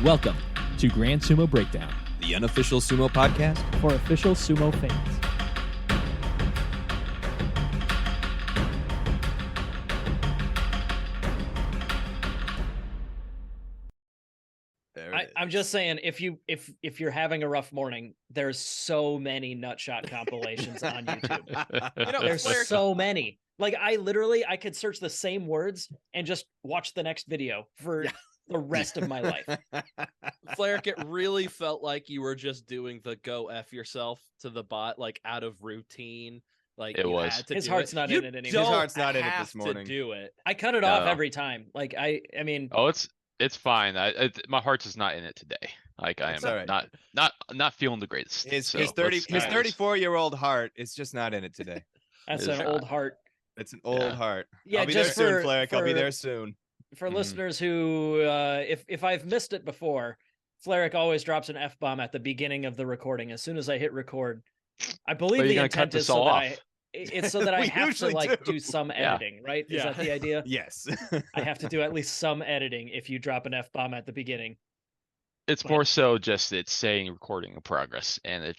Welcome to Grand Sumo Breakdown, the unofficial sumo podcast for official sumo fans. I'm just saying, if you're having a rough morning, there's so many nutshot compilations on YouTube. There's so many. Like I could search the same words and just watch the next video for the rest of my life. Flarek, it really felt like you were just doing the go F yourself to the bot, like out of routine. Like it was. had to His do heart's it. not You in it anymore. don't His heart's not in it have this morning. to do it. I cut it off every time. Like I mean, Oh, it's fine. My heart's just not in it today. Like I It's am all right. not feeling the greatest. His So his let's 34-year-old heart is just not in it today. that's It's an not. old heart. It's an old heart. Yeah, I'll be there just soon, for- Flarek. I'll be for- there soon. For Mhm. listeners who, if I've missed it before, Flarek always drops an F-bomb at the beginning of the recording. As soon as I hit record, I believe Well, you're the gonna intent cut is this all so that off. it's so that I We have to usually like do. do some Yeah. editing, right? Is Yeah. that the idea? Yes. I have to do at least some editing if you drop an F-bomb at the beginning. It's more so just it's saying recording in progress, and it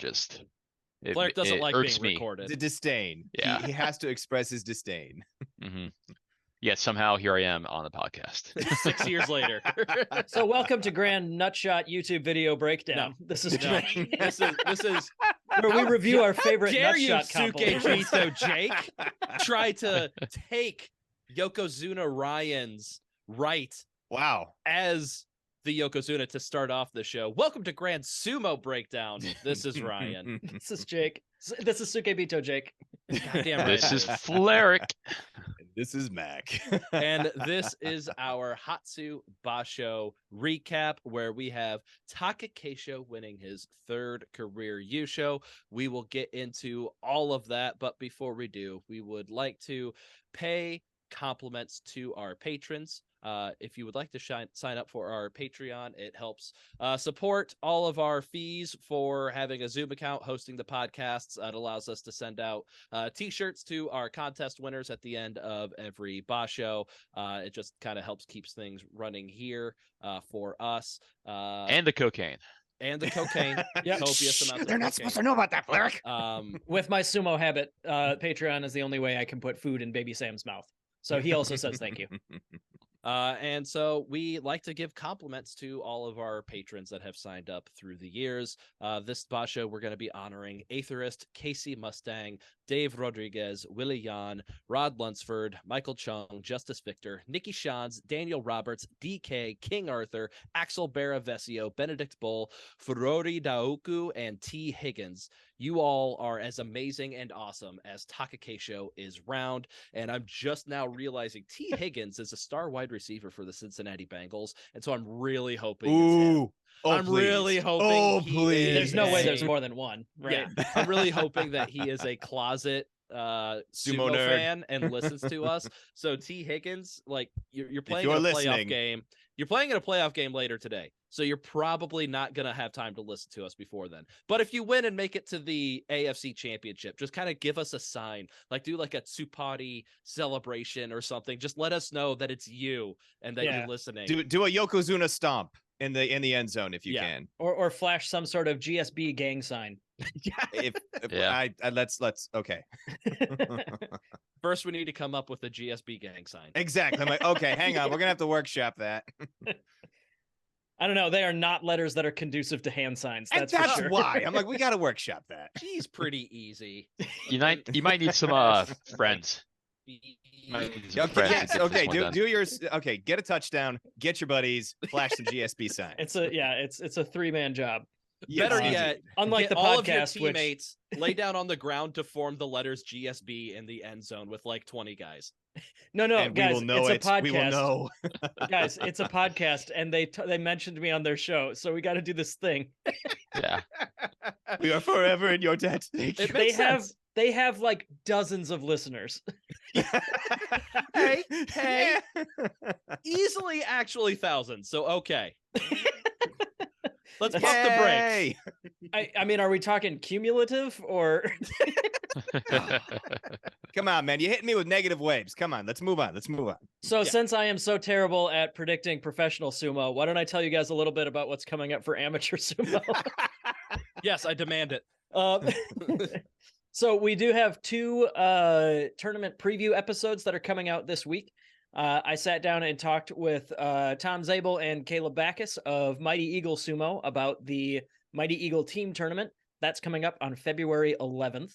Flarek doesn't like irks being me. recorded. The disdain. Yeah. He has to express his disdain. hmm Yet somehow here I am on the podcast. 6 years later. So welcome to Grand Nutshot YouTube video breakdown. This is No. this is where we review our favorite dare you, Nutshot Suke compilations. Bito Jake, try to take Yokozuna Ryan's right Wow. as the Yokozuna to start off the show. Welcome to Grand Sumo Breakdown. This is Ryan. This is Jake. This is Suke Bito Jake. Goddamn right. This it is Flarek. This is Mac. And this is our Hatsu Basho recap, where we have Takakeisho winning his third career Yusho. We will get into all of that, but before we do, we would like to pay compliments to our patrons. If you would like to sign up for our Patreon, it helps support all of our fees for having a Zoom account, hosting the podcasts. It allows us to send out t-shirts to our contest winners at the end of every Basho. It just kind of helps keeps things running here for us. And the cocaine. And the cocaine. Yep. Copious amounts of They're not cocaine. supposed to know about that, Flarek. With my sumo habit, Patreon is the only way I can put food in Baby Sam's mouth. So he also says thank you. And so we like to give compliments to all of our patrons that have signed up through the years. This Basho, we're going to be honoring Aetherist, Casey Mustang, Dave Rodriguez, Willie Yan, Rod Lunsford, Michael Chung, Justice Victor, Nikki Shans, Daniel Roberts, DK, King Arthur, Axel Baravesio, Benedict Bull, Furori Daoku, and T. Higgins. You all are as amazing and awesome as Takakeisho is round. And I'm just now realizing T. Higgins is a star wide receiver for the Cincinnati Bengals. And so I'm really hoping it's him. Ooh. Oh, I'm really please. hoping Oh, he please. is There's no way a- there's more than one, right? Yeah, I'm really hoping that he is a closet sumo nerd. fan and listens to us. So T. Higgins, like you're playing you're in a playoff listening. game. You're playing in a playoff game later today. So you're probably not going to have time to listen to us before then. But if you win and make it to the AFC Championship, just kind of give us a sign. Like do like a Tsupati celebration or something. Just let us know that it's you and that Yeah. you're listening. Do a Yokozuna stomp in the end zone if you Yeah. can. Or flash some sort of GSB gang sign. If Yeah. I let's okay. First, we need to come up with a GSB gang sign. Exactly. I'm like, okay, hang on. We're gonna have to workshop that. I don't know. They are not letters that are conducive to hand signs. And That's, that's for sure. why. I'm like, we gotta workshop that. She's pretty easy. You might need some friends. Might need some Okay, friends to yes, get okay, this one done. do your okay, get a touchdown, get your buddies, flash some GSP signs. It's a 3-man job. Yes, Better easy. yet, Unlike get the all of your podcast, which teammates lay down on the ground to form the letters GSB in the end zone with like 20 guys. no, and guys, we will know it's a podcast. We will know. Guys, it's a podcast, and they mentioned me on their show, so we got to do this thing. Yeah. We are forever in your debt. Thank you. It makes sense. They have like dozens of listeners. Hey, hey. Easily actually thousands. So okay. Let's pump the brakes. Yay! I mean, are we talking cumulative or Come on, man. You're hitting me with negative waves. Come on. Let's move on. So since I am so terrible at predicting professional sumo, why don't I tell you guys a little bit about what's coming up for amateur sumo? Yes, I demand it. So we do have 2 tournament preview episodes that are coming out this week. I sat down and talked with Tom Zabel and Caleb Backus of Mighty Eagle Sumo about the Mighty Eagle team tournament. That's coming up on February 11th.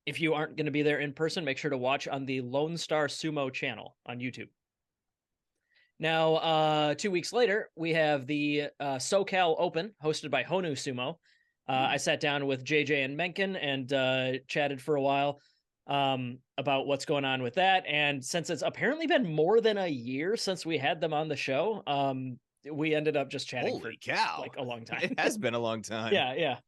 If you aren't going to be there in person, make sure to watch on the Lone Star Sumo channel on YouTube. Now, 2 weeks later, we have the SoCal Open hosted by Honu Sumo. I sat down with JJ and Menken and chatted for a while about what's going on with that. And since it's apparently been more than a year since we had them on the show, we ended up just chatting Holy for cow. like a long time. It has been a long time. Yeah.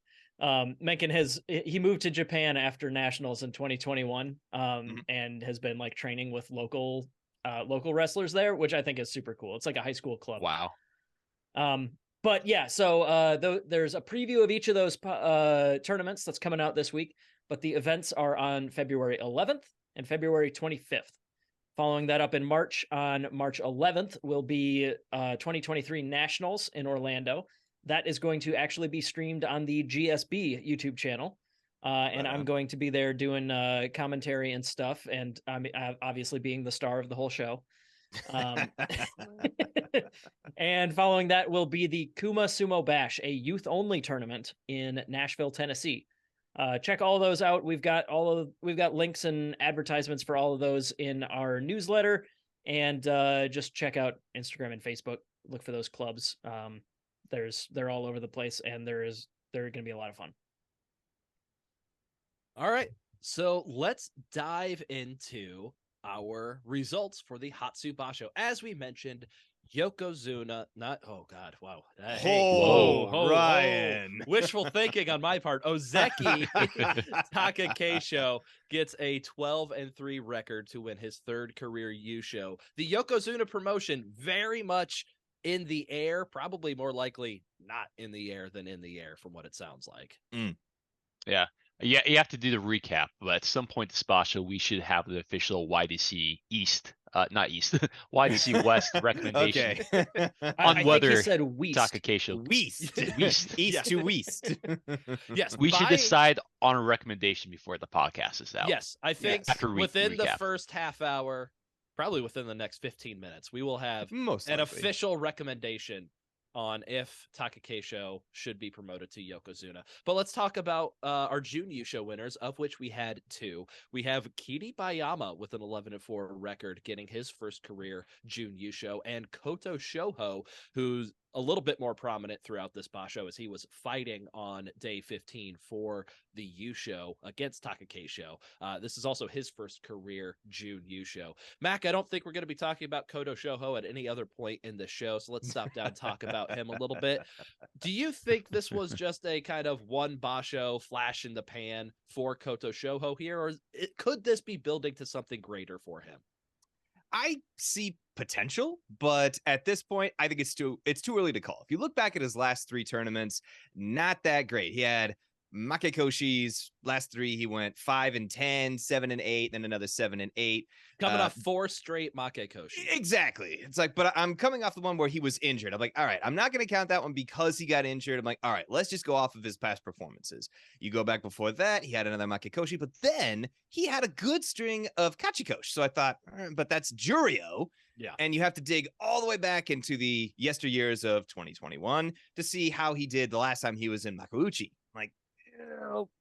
Menken he moved to Japan after nationals in 2021 and has been like training with local wrestlers there, which I think is super cool. It's like a high school club. Wow. But yeah, so there's a preview of each of those tournaments that's coming out this week, but the events are on February 11th and February 25th. Following that up in March, on March 11th, will be 2023 Nationals in Orlando. That is going to actually be streamed on the GSB YouTube channel. And I'm going to be there doing commentary and stuff, and I'm obviously being the star of the whole show. And following that will be the Kuma Sumo Bash, a youth-only tournament in Nashville, Tennessee. Check all those out. We've got links and advertisements for all of those in our newsletter, and just check out Instagram and Facebook. Look for those clubs. They're all over the place, and they're going to be a lot of fun. All right, so let's dive into our results for the Hatsu Basho. As we mentioned, Yokozuna, Ryan. Wishful thinking on my part. Ozeki Takakeisho gets a 12-3 record to win his 3rd career Yusho. The Yokozuna promotion very much in the air, probably more likely not in the air than in the air from what it sounds like. Yeah, you have to do the recap, but at some point this Basho, we should have the official YDC East, not East, YDC West recommendation on whether think he said West. Takakeisho. East Yeah. to West. Yes, We should decide on a recommendation before the podcast is out. Yes, I think After within the recap. first half hour, probably within the next 15 minutes, we will have Most an likely. official recommendation on if Takakeisho should be promoted to Yokozuna. But let's talk about our June Yusho winners, of which we had 2. We have Kiri Bayama with an 11-4 record, getting his first career June Yusho, and Koto Shoho, who's a little bit more prominent throughout this Basho as he was fighting on day 15 for the Yusho against Takakeisho. This is also his first career June Yusho. Mac, I don't think we're going to be talking about Koto Shoho at any other point in the show, so let's stop down and talk about him a little bit. Do you think this was just a kind of one Basho flash in the pan for Koto Shoho here, or could this be building to something greater for him? I see potential, but at this point, I think it's too early to call. If you look back at his last 3 tournaments, not that great. He had Makekoshi's last 3. He went 5-10, 7-8, then another 7-8. Coming off 4 straight Makekoshi. Exactly. It's like, but I'm coming off the one where he was injured. I'm like, all right, I'm not going to count that one because he got injured. I'm like, all right, let's just go off of his past performances. You go back before that, he had another Makekoshi, but then he had a good string of Kachikoshi. So I thought, but that's Juryo. Yeah. And you have to dig all the way back into the yesteryears of 2021 to see how he did the last time he was in Makuuchi. Like,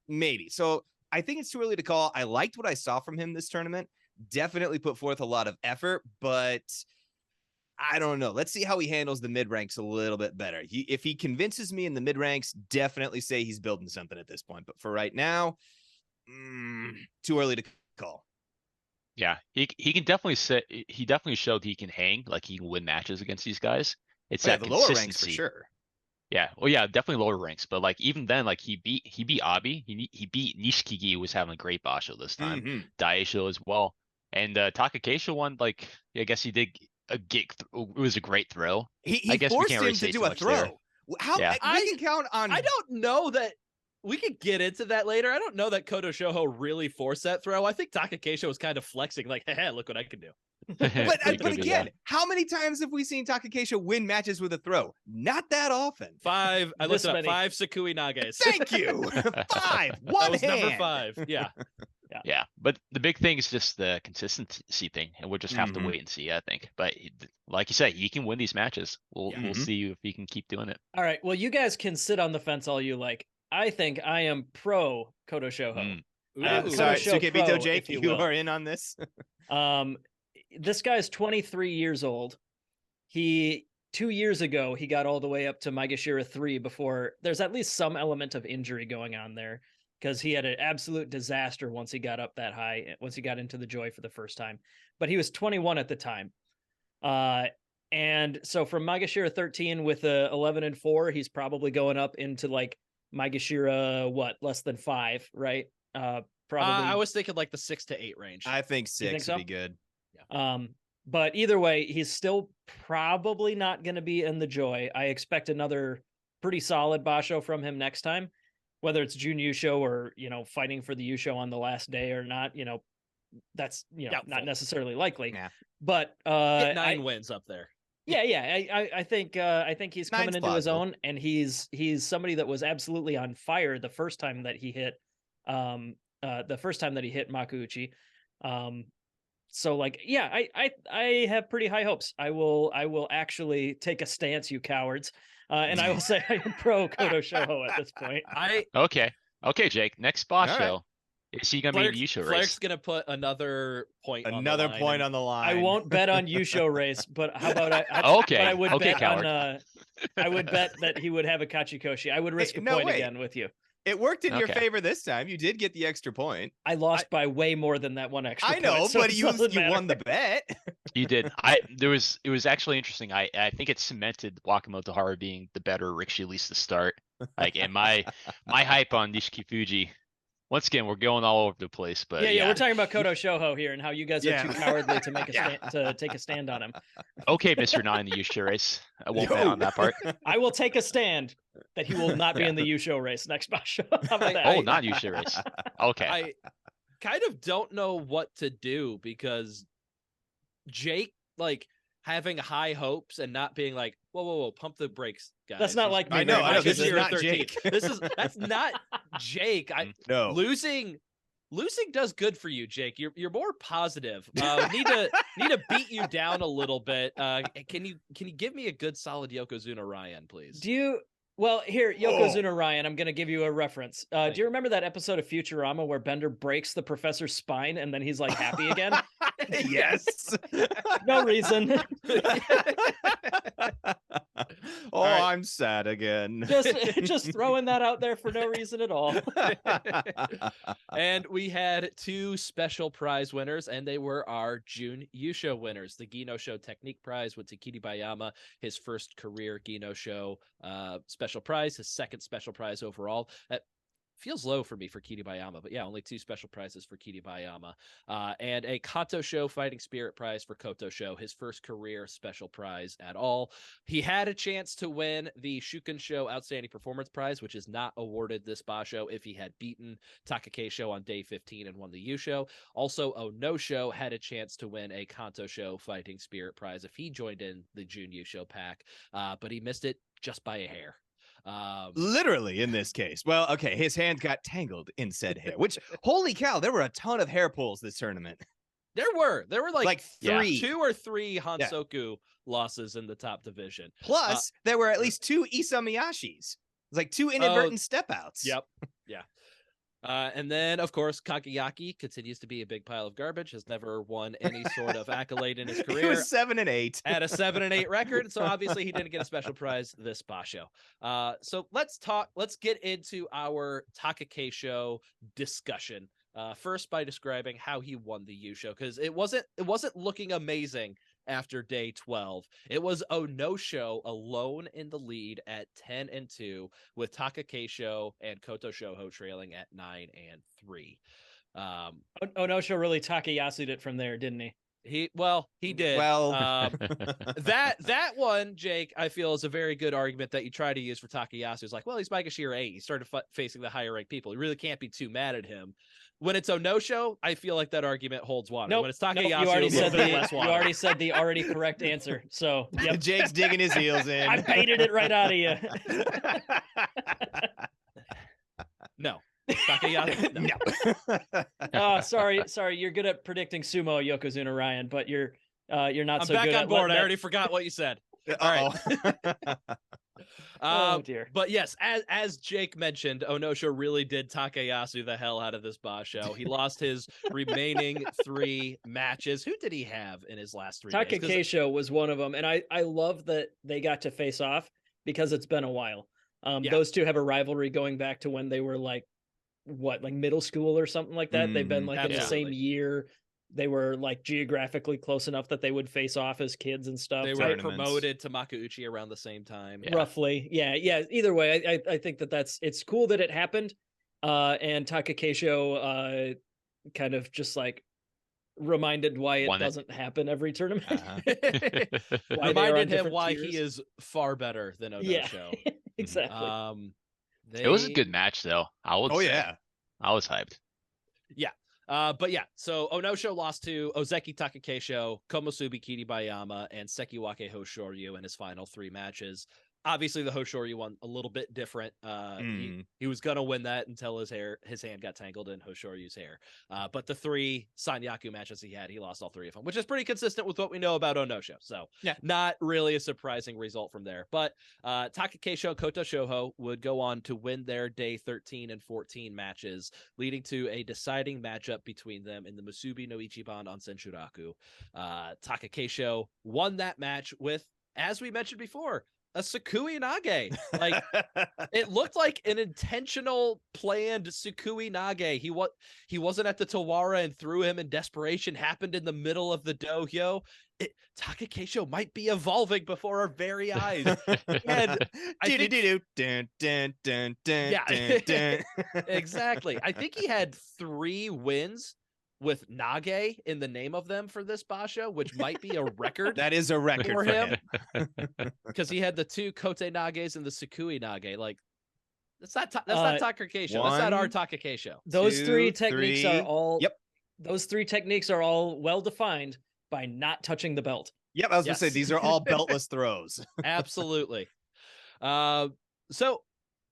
maybe. So I think it's too early to call. I liked what I saw from him this tournament. Definitely put forth a lot of effort, but I don't know. Let's see how he handles the mid ranks a little bit better. If he convinces me in the mid ranks, definitely say he's building something at this point. But for right now, too early to call. Yeah, he can definitely he definitely showed he can hang, like he can win matches against these guys. It's that the lower ranks for consistency. sure. Yeah, well, yeah, definitely lower ranks, but like even then, like he beat Abi, he beat Nishikigi, who was having a great Basho this time, Daisho as well, and Takakeisho won. Like I guess he did it was a great throw. He I guess we forced can't him really to say do too a much throw. there. How Yeah. we can count on? I don't know that we could get into that later. I don't know that Koto Shoho really forced that throw. I think Takakeisho was kind of flexing, like, hey, look what I can do. But again, how many times have we seen Takakeisho win matches with a throw? Not that often. 5. I This looked up many. 5 Sakui Nages. Thank you. 5. That One was hand. number 5. Yeah. Yeah, but the big thing is just the consistency thing, and we'll just have to Mhm. wait and see, I think. But like you said, he can win these matches. We'll Yeah. see if he can keep doing it. All right. Well, you guys can sit on the fence all you like. I think I am pro Koto Shoho. Mm. Ooh. Sorry, Koto Show Sukebito Pro, Jake, if you you will. are in on this. This guy's 23 years old. 2 years ago, he got all the way up to Maegashira 3 before there's at least some element of injury going on there because he had an absolute disaster once he got up that high, once he got into the Joy for the first time. But he was 21 at the time. And so from Maegashira 13 with a 11-4, he's probably going up into like Maegashira, less than 5, right? Probably. I was thinking like the 6 to 8 range. I think 6 think so? would be good. But either way, he's still probably not going to be in the Joy. I expect another pretty solid Basho from him next time, whether it's Jun Yusho or, fighting for the Yusho on the last day or not, that's, not Doubtful. necessarily likely. Yeah. But Get 9 wins up there. yeah, I think he's coming Nine's into his plausible. own, and he's somebody that was absolutely on fire the first time that he hit Makuuchi. So like, yeah, I have pretty high hopes. I will actually take a stance, you cowards. And I will say I am pro Koto Shoho at this point. Okay, Jake. Next boss All right. show. Is he gonna be in the Yusho Flair's race? gonna put another point Another on the line point and- on the line. I won't bet on Yusho race, but how about Okay, But I would okay, bet coward. I would bet that he would have a Kachikoshi. I would risk a no, point wait. again with you. It worked in your Okay. favor this time. You did get the extra point. I lost by way more than that one extra. I know, point, so but it you doesn't won the matter. bet. You did. It was actually interesting. I think it cemented Wakamoto Haru being the better Rikishi, at least to start. Like, and my hype on Nishiki Fuji. Once again, we're going all over the place, but Yeah, we're talking about Koto Shoho here and how you guys are Yeah. too cowardly to make to take a stand on him. Okay, Mr. Nine, the Yusho race. I won't bet on that part. I will take a stand that he will not be in the Yusho race next Basho. How about that? Oh, not Yusho race. Okay. I kind of don't know what to do because Jake, like, having high hopes and not being like, whoa, pump the brakes, guys. That's not He's- like me I know, very I know. much, This is is it? not Jake. That's not Jake. No. Losing does good for you, Jake. You're more positive. Need to beat you down a little bit. Can you give me a good solid Yokozuna Ryan, please? Well, here, Oh. Yokozuna Ryan, I'm going to give you a reference. Do you remember that episode of Futurama where Bender breaks the professor's spine and then he's like happy again? Yes. No reason. Oh, right. I'm sad again. just throwing that out there for no reason at all. And we had 2 special prize winners, and they were our Jun Yusho winners. The Gino Show Technique Prize went to Kiribayama, his first career Gino Show special prize, his second special prize overall. That feels low for me for Kiribayama, but yeah, only 2 special prizes for Kiribayama. And a Kanto Show Fighting Spirit Prize for Koto Show, his first career special prize at all. He had a chance to win the Shuken Show Outstanding Performance Prize, which is not awarded this Basho if he had beaten Takakeisho on day 15 and won the Yusho. Also, No Show had a chance to win a Kanto Show Fighting Spirit Prize if he joined in the Jun Yusho pack, but he missed it just by a hair. Literally in this case. Well, okay, his hand got tangled in said hair, which, holy cow, there were a ton of hair pulls this tournament. There were like 3. 2 or 3 Hansoku losses in the top division. Plus, there were at least 2 Isamiyashis. It's like 2 inadvertent step outs. Yep. Yeah. And then, of course, Kagayaki continues to be a big pile of garbage, has never won any sort of accolade in his He career. was 7 and 8. At a 7-8 record, so obviously he didn't get a special prize this Basho. So let's get into our Takakeisho discussion. First by describing how he won the Yusho, because it wasn't looking amazing after day 12. It was No-Show alone in the lead at 10-2, with Takakeisho and Koto Shoho trailing at 9-3. No Show really Takayasu'd it from there, didn't he? He did. Well, That one, Jake, I feel is a very good argument that you try to use for Takayasu. It's like, well, he's Maegashira 8. He started facing the higher ranked people. You really can't be too mad at him. When it's Onosho, I feel like that argument holds water. Nope, When it's Takayasu, you already a little said bit the less you water. already said the already correct answer. So yep. Jake's digging his heels in. I baited it right out of you. No. Takayasu, no. Oh, sorry. You're good at predicting sumo, Yokozuna Ryan, but you're not I'm so back good on at board. letting I that- already forgot what you said. All right. Oh dear. But yes, as Jake mentioned, Onosho really did Takayasu the hell out of this Basho. He lost his remaining 3 matches. Who did he have in his last 3 matches? Takakesho was one of them, and I love that they got to face off because it's been a while. Yeah. Those two have a rivalry going back to when they were like middle school or something like that. They've been like in the same Absolutely. year. They were like geographically close enough that they would face off as kids and stuff. They So- were Tournaments. promoted to Makuuchi around the same time. Yeah. roughly. Yeah. Either way, I think it's cool that it happened. And Takakesho kind of just like reminded why it Won it. doesn't happen every tournament. Uh-huh. Why they are on Reminded him different why tiers. he is far better than Yeah. Onosho. Exactly. It was a good match, though. I would Oh say. yeah. I was hyped. But yeah, so Onosho lost to Ozeki Takakesho, Komusubi Kiribayama, and Sekiwake Hoshoryu in his final 3 matches. Obviously, the Hoshoryu one a little bit different. He was gonna win that until his hand got tangled in Hoshoryu's hair. But the 3 Sanyaku matches he had, he lost all 3 of them, which is pretty consistent with what we know about Onosho. So Yeah. not really a surprising result from there. But Takakesho and Koto Shoho would go on to win their day 13 and 14 matches, leading to a deciding matchup between them in the Musubi no Ichiban on Senshuraku. Takakesho won that match with, as we mentioned before, a Sukui Nage. Like, it looked like an intentional planned Sukui Nage. He wasn't at the Tawara and threw him in desperation. Happened in the middle of the dohyo. Takakesho might be evolving before our very eyes. And I think, Yeah. Exactly. I think he had 3 wins with Nage in the name of them for this Basho, which might be a record That is a record for for him. him. Because he had the 2 Kote Nages and the Sukui Nage. Like, that's not Takakesho. That's not our one, Takakesho. Those 2, 3 techniques are 3. all Yep. Those 3 techniques are all well defined by not touching the belt. Yep, I was gonna say Yes. these are all beltless throws. Absolutely. So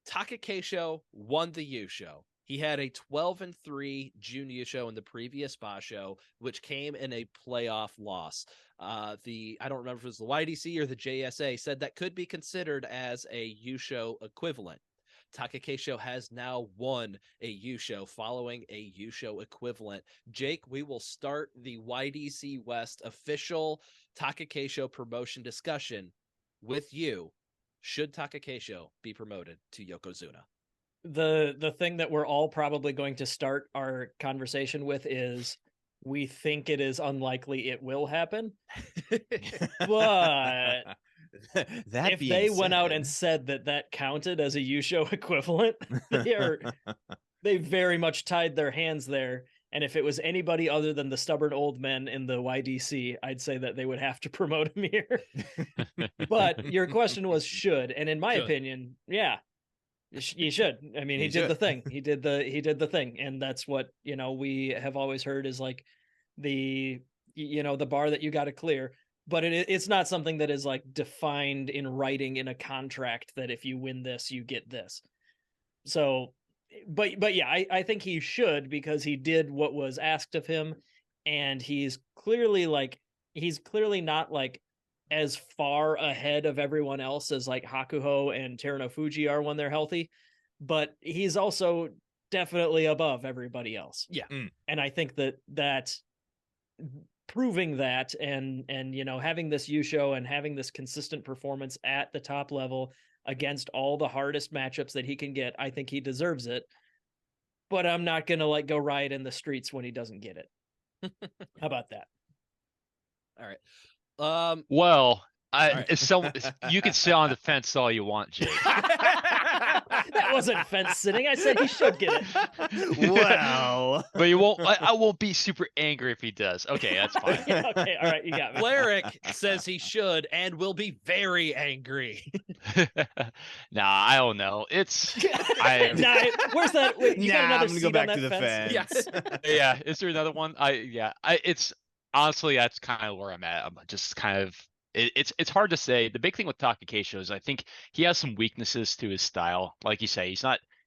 Takakesho won the Yusho. He had a 12-3 Jun Yusho in the previous Basho, which came in a playoff loss. I don't remember if it was the YDC or the JSA, said that could be considered as a Yusho equivalent. Takakesho has now won a Yusho following a Yusho equivalent. Jake, we will start the YDC West official Takakesho promotion discussion with you. Should Takakesho be promoted to Yokozuna? The thing that we're all probably going to start our conversation with is we think it is unlikely it will happen. But that if being they went out said- and said that counted as a Yusho equivalent, they very much tied their hands there. And if it was anybody other than the stubborn old men in the YDC, I'd say that they would have to promote him here. But your question was should, and in my Should. opinion, yeah, you should. I mean, he You did should. the thing. He did the thing, and that's what we have always heard is like the bar that you got to clear. But it's not something that is like defined in writing in a contract that if you win this, you get this. So, but yeah, I think he should because he did what was asked of him, and he's clearly not like as far ahead of everyone else as like Hakuho and Teruno Fuji are when they're healthy, but he's also definitely above everybody else. Yeah. And I think that proving that and having this Yusho and having this consistent performance at the top level against all the hardest matchups that he can get, I think he deserves it. But I'm not going to like go riot in the streets when he doesn't get it. How about that? All right. Well, right. you can sit on the fence all you want, Jake. That wasn't fence sitting. I said he should get it. Well, But you won't. I won't be super angry if he does. Okay, that's fine. Yeah, okay, all right, you got me. Cleric says he should and will be very angry. Nah, I don't know. It's Nah, where's that? Wait, you got nah, another I'm gonna go seat back on to the that fence? fence. yeah. Is there another one? It's honestly that's kind of where I'm at. I'm just kind of it's hard to say. The big thing with Takakeisho is I think he has some weaknesses to his style. Like you say,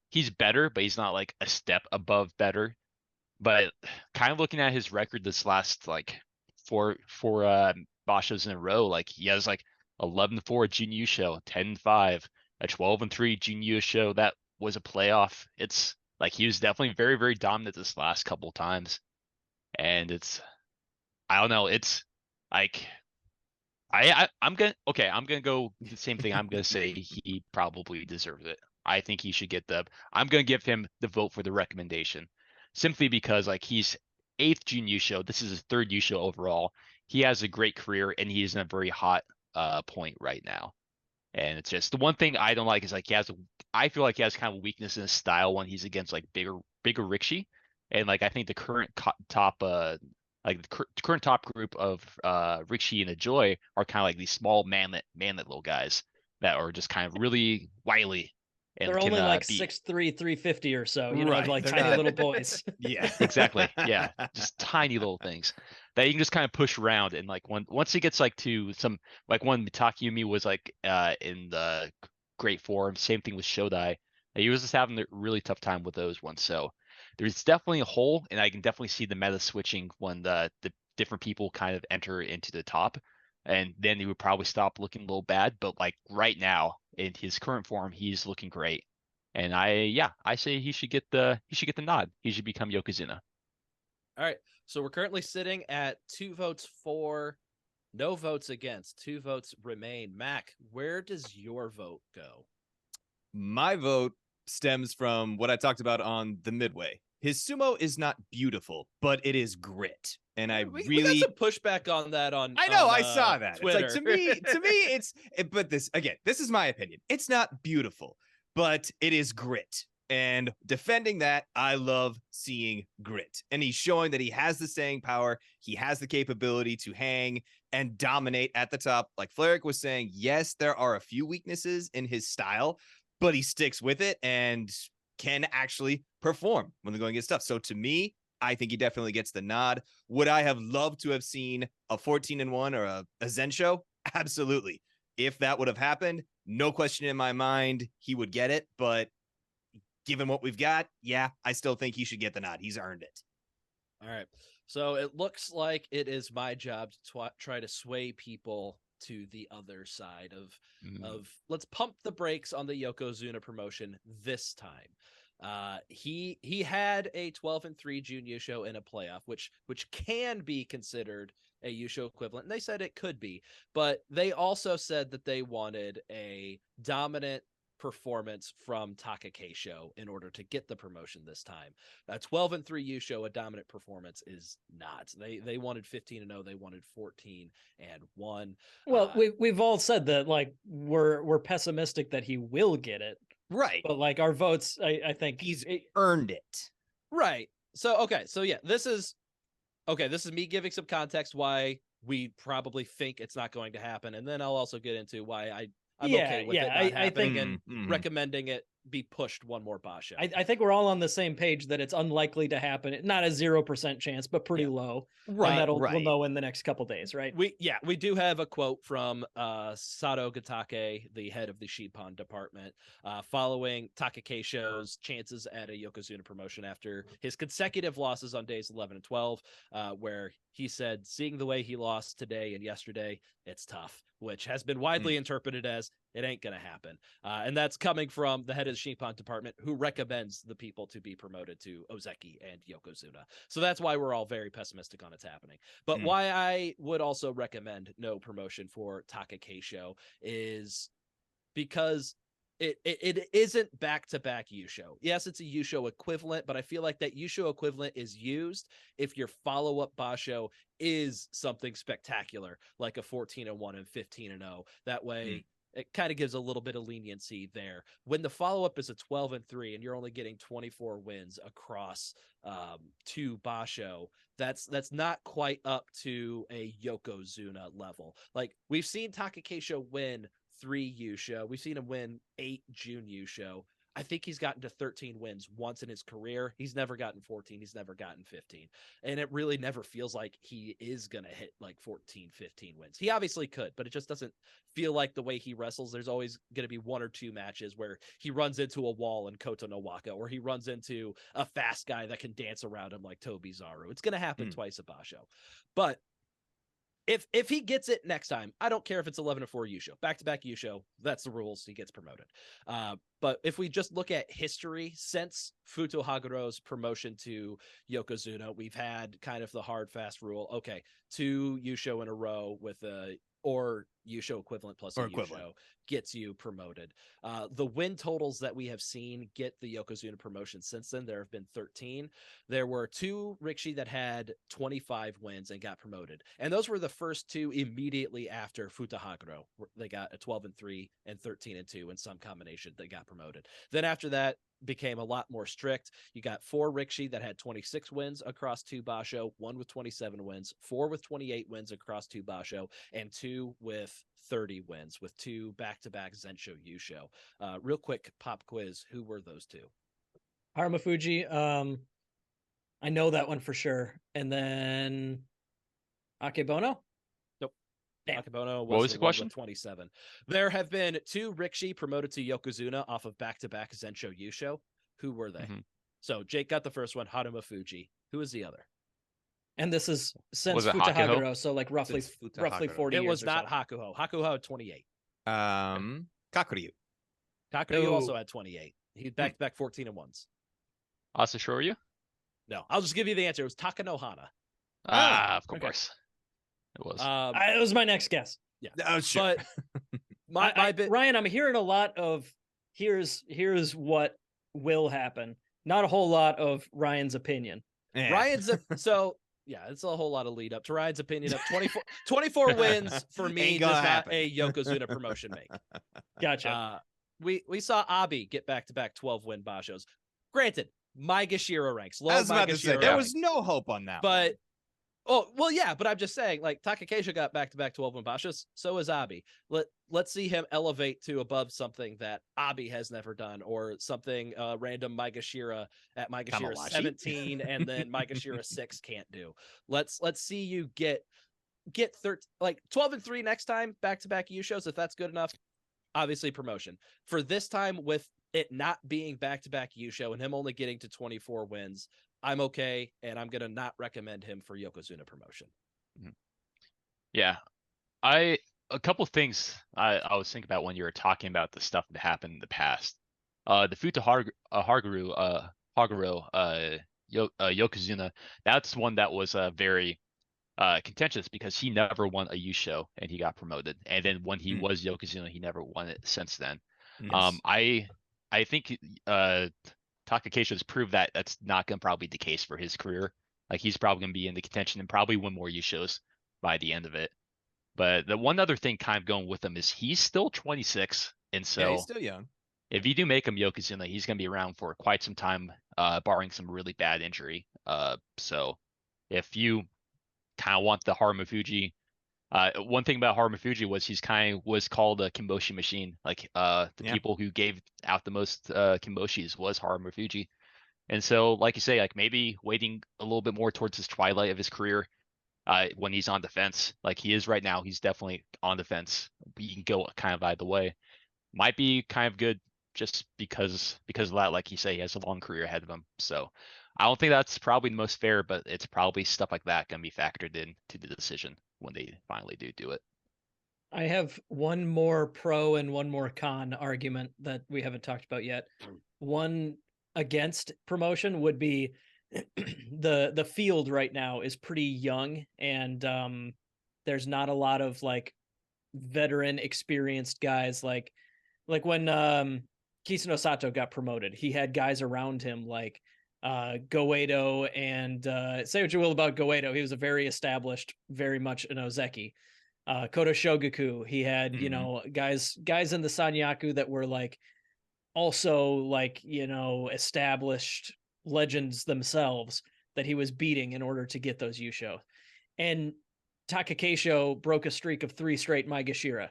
he's better, but he's not like a step above better. But kind of looking at his record this last like four Bashos in a row, like he has like 11-4 Junior show, 10-5, a 12-3 Junior show that was a playoff. It's like he was definitely very, very dominant this last couple times. And I don't know, it's like I'm gonna go the same thing. I'm gonna say he probably deserves it. I think he should get I'm gonna give him the vote for the recommendation. Simply because like he's 8th Junior show. This is his 3rd U show overall. He has a great career and he's in a very hot point right now. And it's just the one thing I don't like is like I feel like he has kind of weakness in his style when he's against like bigger Rikishi. And like I think the current top current top group of Rikishi and Ajoy are kind of like these small manlet little guys that are just kind of really wily. And They're can, only like be 6'3", 350 or so, you know, Right, like they're tiny not- little boys. Yeah, exactly. Yeah, just tiny little things that you can just kind of push around. And like once he gets like to some like when Takayumi was like in the great form, same thing with Shodai. He was just having a really tough time with those ones. So there's definitely a hole, and I can definitely see the meta switching when the different people kind of enter into the top, and then he would probably stop looking a little bad. But like right now in his current form, he's looking great. And I say he should get the nod. He should become Yokozuna. All right. So we're currently sitting at 2 votes for, no votes against, 2 votes remain. Mac, where does your vote go? my vote stems from what I talked about on the midway. His sumo is not beautiful, but it is grit, and I we really got some pushback on that on. I know, on, I saw that. Twitter. It's like to me, but this again, this is my opinion. It's not beautiful, but it is grit. And defending that, I love seeing grit. And he's showing that he has the staying power. He has the capability to hang and dominate at the top. Like Fleric was saying, yes, there are a few weaknesses in his style, but he sticks with it and can actually perform when they're going to get stuff. So to me, I think he definitely gets the nod. Would I have loved to have seen a 14-1 or a Zen show? Absolutely. If that would have happened, no question in my mind, he would get it. But given what we've got, yeah, I still think he should get the nod. He's earned it. All right. So it looks like it is my job to try to sway people to the other side of let's pump the brakes on the Yokozuna promotion this time. He had a 12-3 Junior show in a playoff, which can be considered a Yusho equivalent. And they said it could be, but they also said that they wanted a dominant performance from Takakeisho in order to get the promotion this time. 12-3 Yusho, a dominant performance is not. They wanted 15-0, they wanted 14-1. Well, we've all said that like we're pessimistic that he will get it. Right. But like our votes, I think He's earned it. Right. So okay, so yeah, this is me giving some context why we probably think it's not going to happen, and then I'll also get into why I'm okay with it not happening and recommending it be pushed one more Basho. I think we're all on the same page that it's unlikely to happen. Not a 0% chance, but pretty low. Right. And Right. we'll know in the next couple days, right? We do have a quote from Sato Gatake, the head of the Shippan department, following Takakeisho's chances at a Yokozuna promotion after his consecutive losses on days 11 and 12, where he said, seeing the way he lost today and yesterday, it's tough, which has been widely interpreted as it ain't going to happen. And that's coming from the head of the Shippan department, who recommends the people to be promoted to Ozeki and Yokozuna. So that's why we're all very pessimistic on it's happening. But why I would also recommend no promotion for Takakeisho is because it isn't back-to-back Yusho. Yes, it's a Yusho equivalent, but I feel like that Yusho equivalent is used if your follow-up Basho is something spectacular, like a 14-1 and 15-0. That way, it kind of gives a little bit of leniency there. When the follow-up is a 12-3 and you're only getting 24 wins across 2 Basho, that's not quite up to a Yokozuna level. Like, we've seen Takakeisho win 3 Yusho. We've seen him win 8 Jun Yusho. I think he's gotten to 13 wins once in his career. He's never gotten 14. He's never gotten 15. And it really never feels like he is going to hit like 14, 15 wins. He obviously could, but it just doesn't feel like the way he wrestles. There's always going to be 1 or 2 matches where he runs into a wall in Koto no Waka, or he runs into a fast guy that can dance around him like Tobi Zaru. It's going to happen twice a Basho. But if he gets it next time, I don't care if it's 11-4 Yusho, back-to-back Yusho, that's the rules. He gets promoted. But if we just look at history since Futo Haguro's promotion to Yokozuna, we've had kind of the hard fast rule. Okay, 2 Yusho in a row with or Yusho equivalent plus a Yusho gets you promoted. The win totals that we have seen get the Yokozuna promotion since then, there have been 13. There were 2 Rikishi that had 25 wins and got promoted. And those were the first 2 immediately after Futo Haguro. They got a 12-3 and 13-2 in some combination. They got promoted. Then after that, became a lot more strict. You got 4 Rikishi that had 26 wins across 2 Basho, 1 with 27 wins, 4 with 28 wins across 2 Basho, and 2 with 30 wins with 2 back-to-back Zensho Yusho. Real quick pop quiz. Who were those 2? Harumafuji. I know that one for sure. And then Akebono? Nope. Damn. Akebono What was the question? With 27. There have been 2 Rikishi promoted to Yokozuna off of back-to-back Zensho Yusho. Who were they? So Jake got the first one, Harumafuji. Who is the other? And this is since Was it Futo Hakuho? Haguro, so like roughly Since Futo Haguro. 40 It years was or not so. Hakuho. Hakuho had 28. Kakuryu. Kakuryu No. also had 28. He back-to-back 14 and 1s. Asashoryu? No, I'll just give you the answer. It was Takanohana. Of okay. course. It was. It was my next guess. Yeah. Oh, sure. But my bit, Ryan, I'm hearing a lot of here's what will happen. Not a whole lot of Ryan's opinion. Yeah. Ryan's so yeah, it's a whole lot of lead up to Ryan's opinion of 24 wins for me Ain't does gonna not happen. a Yokozuna promotion make. Gotcha. We saw Abi get back-to-back 12-win Bashos. Granted, Maegashira ranks. Low I was about to say, Maegashira there ranks. was no hope on that But yeah, but I'm just saying, like, Takakeisho got back-to-back 12-win Bashos, so is Abi. Let's see him elevate to above something that Abi has never done, or something random Maegashira at Maegashira Kamawashi? 17 and then Maegashira 6 can't do. Let's see you get 12-3 next time, back-to-back Yushos, if that's good enough. Obviously promotion. For this time, with it not being back-to-back Yusho and him only getting to 24 wins, I'm okay, and I'm gonna not recommend him for Yokozuna promotion. Yeah. A couple things I was thinking about when you were talking about the stuff that happened in the past. The Futo Haguro Yokozuna, that's one that was very contentious because he never won a Yusho and he got promoted. And then when he was Yokozuna, he never won it since then. Yes. I think Takakeisho has proved that that's not going to probably be the case for his career. Like, he's probably going to be in the contention and probably win more Yushos by the end of it. But the one other thing kind of going with him is he's still 26. And so Yeah, he's still young. if you do make him Yokozuna, he's going to be around for quite some time, barring some really bad injury. So if you kind of want the Harumafuji, one thing about Harumafuji was was called a Kimboshi machine. Like, the people who gave out the most Kimboshis was Harumafuji. And so, like you say, like, maybe waiting a little bit more towards his twilight of his career, when he's on defense, like he is right now, he's definitely on defense. You can go kind of either way. Might be kind of good just because of that. Like you say, he has a long career ahead of him. So I don't think that's probably the most fair, but it's probably stuff like that going to be factored in to the decision when they finally do it. I have one more pro and one more con argument that we haven't talked about yet. One against promotion would be the field right now is pretty young, and there's not a lot of like veteran experienced guys like when Kisano Sato got promoted, he had guys around him like Goedo, and say what you will about Goedo, he was a very established, very much an Ozeki. Koto Shogaku. He had, you Mhm. know, guys in the Sanyaku that were like also like, you know, established legends themselves that he was beating in order to get those Yusho. And Takakeisho broke a streak of 3 straight Maegashira.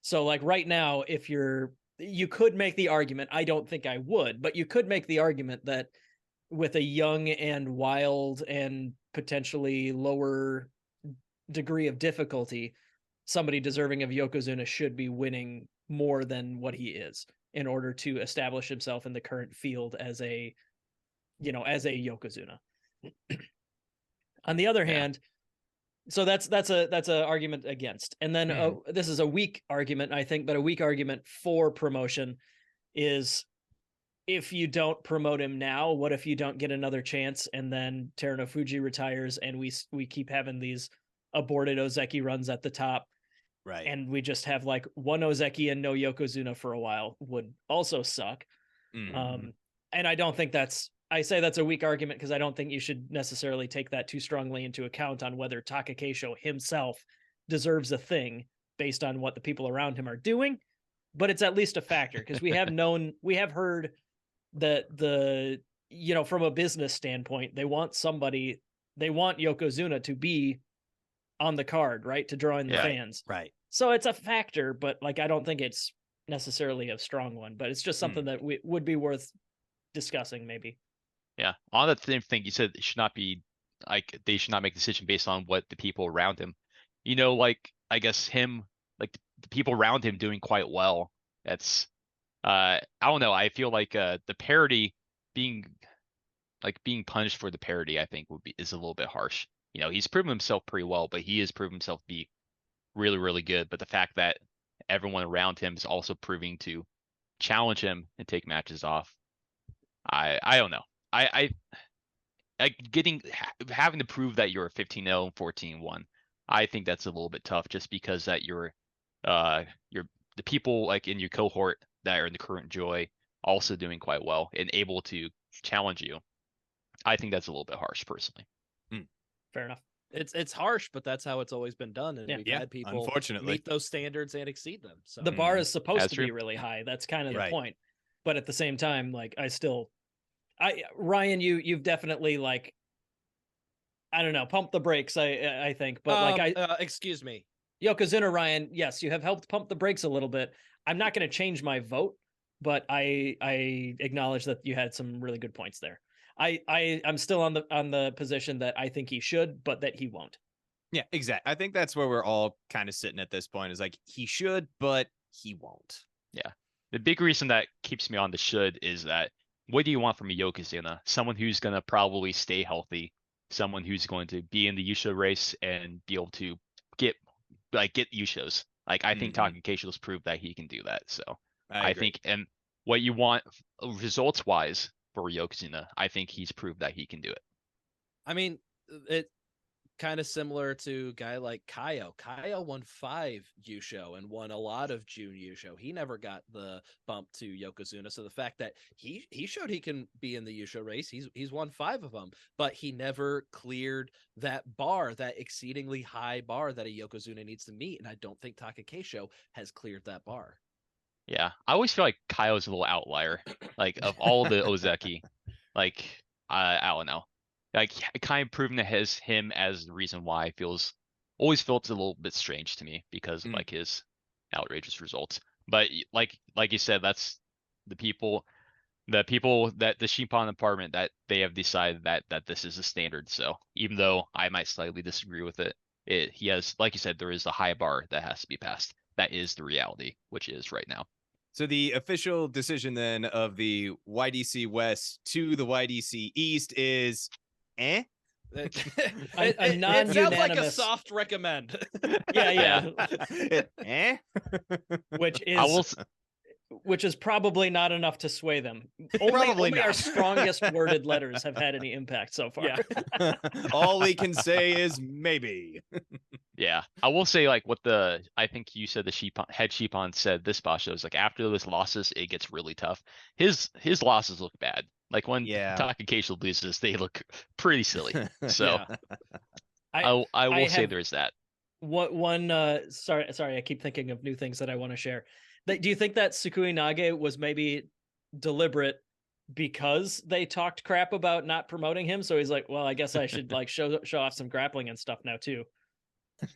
So like right now, if you could make the argument, I don't think I would, but you could make the argument that with a young and wild and potentially lower degree of difficulty, somebody deserving of Yokozuna should be winning more than what he is in order to establish himself in the current field as a, you know, as a Yokozuna. On the other hand, so that's a argument against. And then this is a weak argument, I think, but a weak argument for promotion is, if you don't promote him now, what if you don't get another chance and then Terunofuji retires and we keep having these aborted Ozeki runs at the top, Right. and we just have like one Ozeki and no Yokozuna for a while would also suck. Mhm. And I don't think I say that's a weak argument because I don't think you should necessarily take that too strongly into account on whether Takakeisho himself deserves a thing based on what the people around him are doing. But it's at least a factor because we have heard that you know, from a business standpoint, they want Yokozuna to be on the card, right? To draw in the fans. Right. So it's a factor, but like, I don't think it's necessarily a strong one, but it's just something that would be worth discussing maybe. Yeah. On that same thing, you said it should not be like they should not make a decision based on what the people around him, you know, like I guess him, like the people around him doing quite well. That's I don't know. I feel like the parody being punished for the parody, I think is a little bit harsh. You know, he's proven himself pretty well, but he has proven himself to be really, really good. But the fact that everyone around him is also proving to challenge him and take matches off, I don't know. I having to prove that you're 15-0 and 14-1. I think that's a little bit tough just because that you're the people like in your cohort that are in the current joy also doing quite well and able to challenge you. I think that's a little bit harsh personally. Fair enough. It's harsh, but that's how it's always been done, and we've had people unfortunately meet those standards and exceed them. So the bar is supposed That's to true. be really high. That's kind of the Right. point. But at the same time, like Ryan, you've definitely like, I don't know, pump the brakes, I think. But excuse me. Yokozuna, Ryan, yes, you have helped pump the brakes a little bit. I'm not going to change my vote, but I acknowledge that you had some really good points there. I'm still on the position that I think he should, but that he won't. Yeah, exactly. I think that's where we're all kind of sitting at this point, is like he should, but he won't. Yeah. The big reason that keeps me on the should is that what do you want from a Yokozuna? Someone who's going to probably stay healthy, someone who's going to be in the Yusho race and be able to get Yushos. Like I think Takakeisho's proved that he can do that. So I think, and what you want results wise for Yokozuna, I think he's proved that he can do it. I mean, it kind of similar to a guy like Kaio. Kaio won 5 Yusho and won a lot of June Yusho. He never got the bump to Yokozuna. So the fact that he showed he can be in the Yusho race, he's won 5 of them, but he never cleared that bar, that exceedingly high bar that a Yokozuna needs to meet. And I don't think Takakeisho has cleared that bar. Yeah, I always feel like Kaio's a little outlier. Like of all the Ozeki, like I don't know. Like kind of proving that him as the reason why always felt a little bit strange to me because of like his outrageous results. But like you said, that's the people that the Shimpan department that they have decided that this is a standard. So even though I might slightly disagree with it, he has, like you said, there is a high bar that has to be passed. That is the reality, which is right now. So the official decision then of the YDC West to the YDC East is It non-unanimous. sounds like a soft recommend. Yeah. Which which is probably not enough to sway them. Probably Only not. our strongest worded letters have had any impact so far. Yeah. all we can say is maybe. Yeah, I will say like I think you said the head Shippan said this Basho is like after those losses it gets really tough. His losses look bad. Like when Takakeisho loses, they look pretty silly. So I will say there's that. Sorry, I keep thinking of new things that I want to share. Do you think that Sukui Nage was maybe deliberate because they talked crap about not promoting him? So he's like, well, I guess I should like show off some grappling and stuff now too.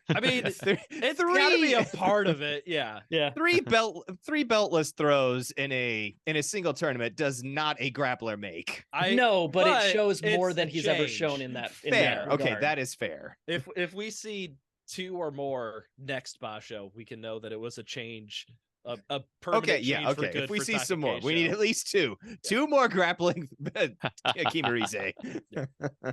I mean, it's gotta be a part of it. Yeah. Yeah. Three beltless throws in a single tournament does not a grappler make. No, but it shows more it's than a he's ever change. shown in that. Fair. Okay, regard. that is fair. If we see 2 or more next Basho, we can know that it was a change. A permanent Okay, yeah, change for okay. good If we for see some more, we Takakesho. need at least 2. 2 more grappling Kimarise. All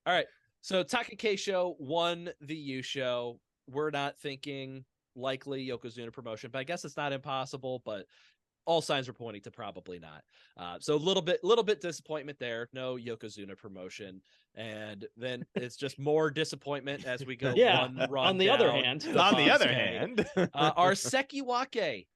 right. So Takakesho won the U show. We're not thinking likely Yokozuna promotion, but I guess it's not impossible, but all signs are pointing to probably not. So a little bit disappointment there. No Yokozuna promotion. And then it's just more disappointment as we go one run on the down other hand. our Sekiwake.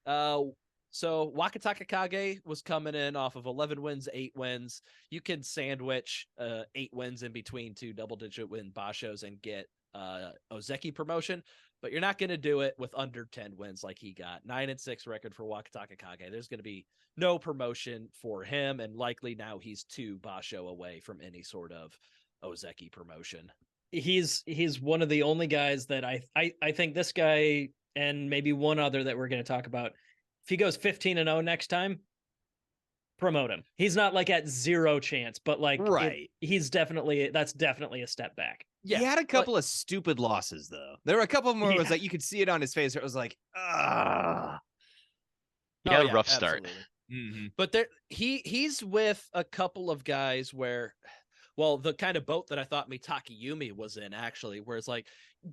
So Wakatakakage was coming in off of 11 wins, 8 wins. You can sandwich 8 wins in between 2 double-digit win Bashos and get Ozeki promotion, but you're not going to do it with under 10 wins like he got. 9-6 record for Wakatakakage. There's going to be no promotion for him, and likely now he's 2 Basho away from any sort of Ozeki promotion. He's one of the only guys that I think this guy and maybe one other that we're going to talk about. If he goes 15-0 next time, promote him. He's not like at 0 chance, but like right. That's definitely a step back. Yeah, he had a couple of stupid losses though. There were a couple more. It was like you could see it on his face. It was like, ah. He had a rough start. Mm-hmm. But he's with a couple of guys where, well, the kind of boat that I thought Mitake Yumi was in actually, where it's like,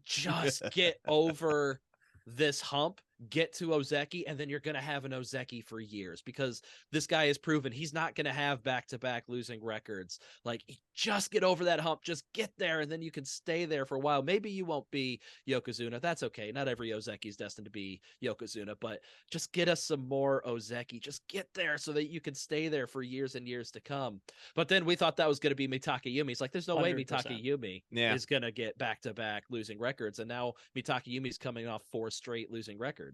just get over this hump, get to Ozeki, and then you're going to have an Ozeki for years, because this guy has proven he's not going to have back-to-back losing records. Like, just get over that hump, just get there, and then you can stay there for a while. Maybe you won't be Yokozuna. That's okay. Not every Ozeki is destined to be Yokozuna, but just get us some more Ozeki. Just get there so that you can stay there for years and years to come. But then we thought that was going to be Mitake Yumi. It's like, there's no 100%. Way Mitake Yumi is going to get back-to-back losing records. And now Mitake Yumi's coming off 4 straight losing records.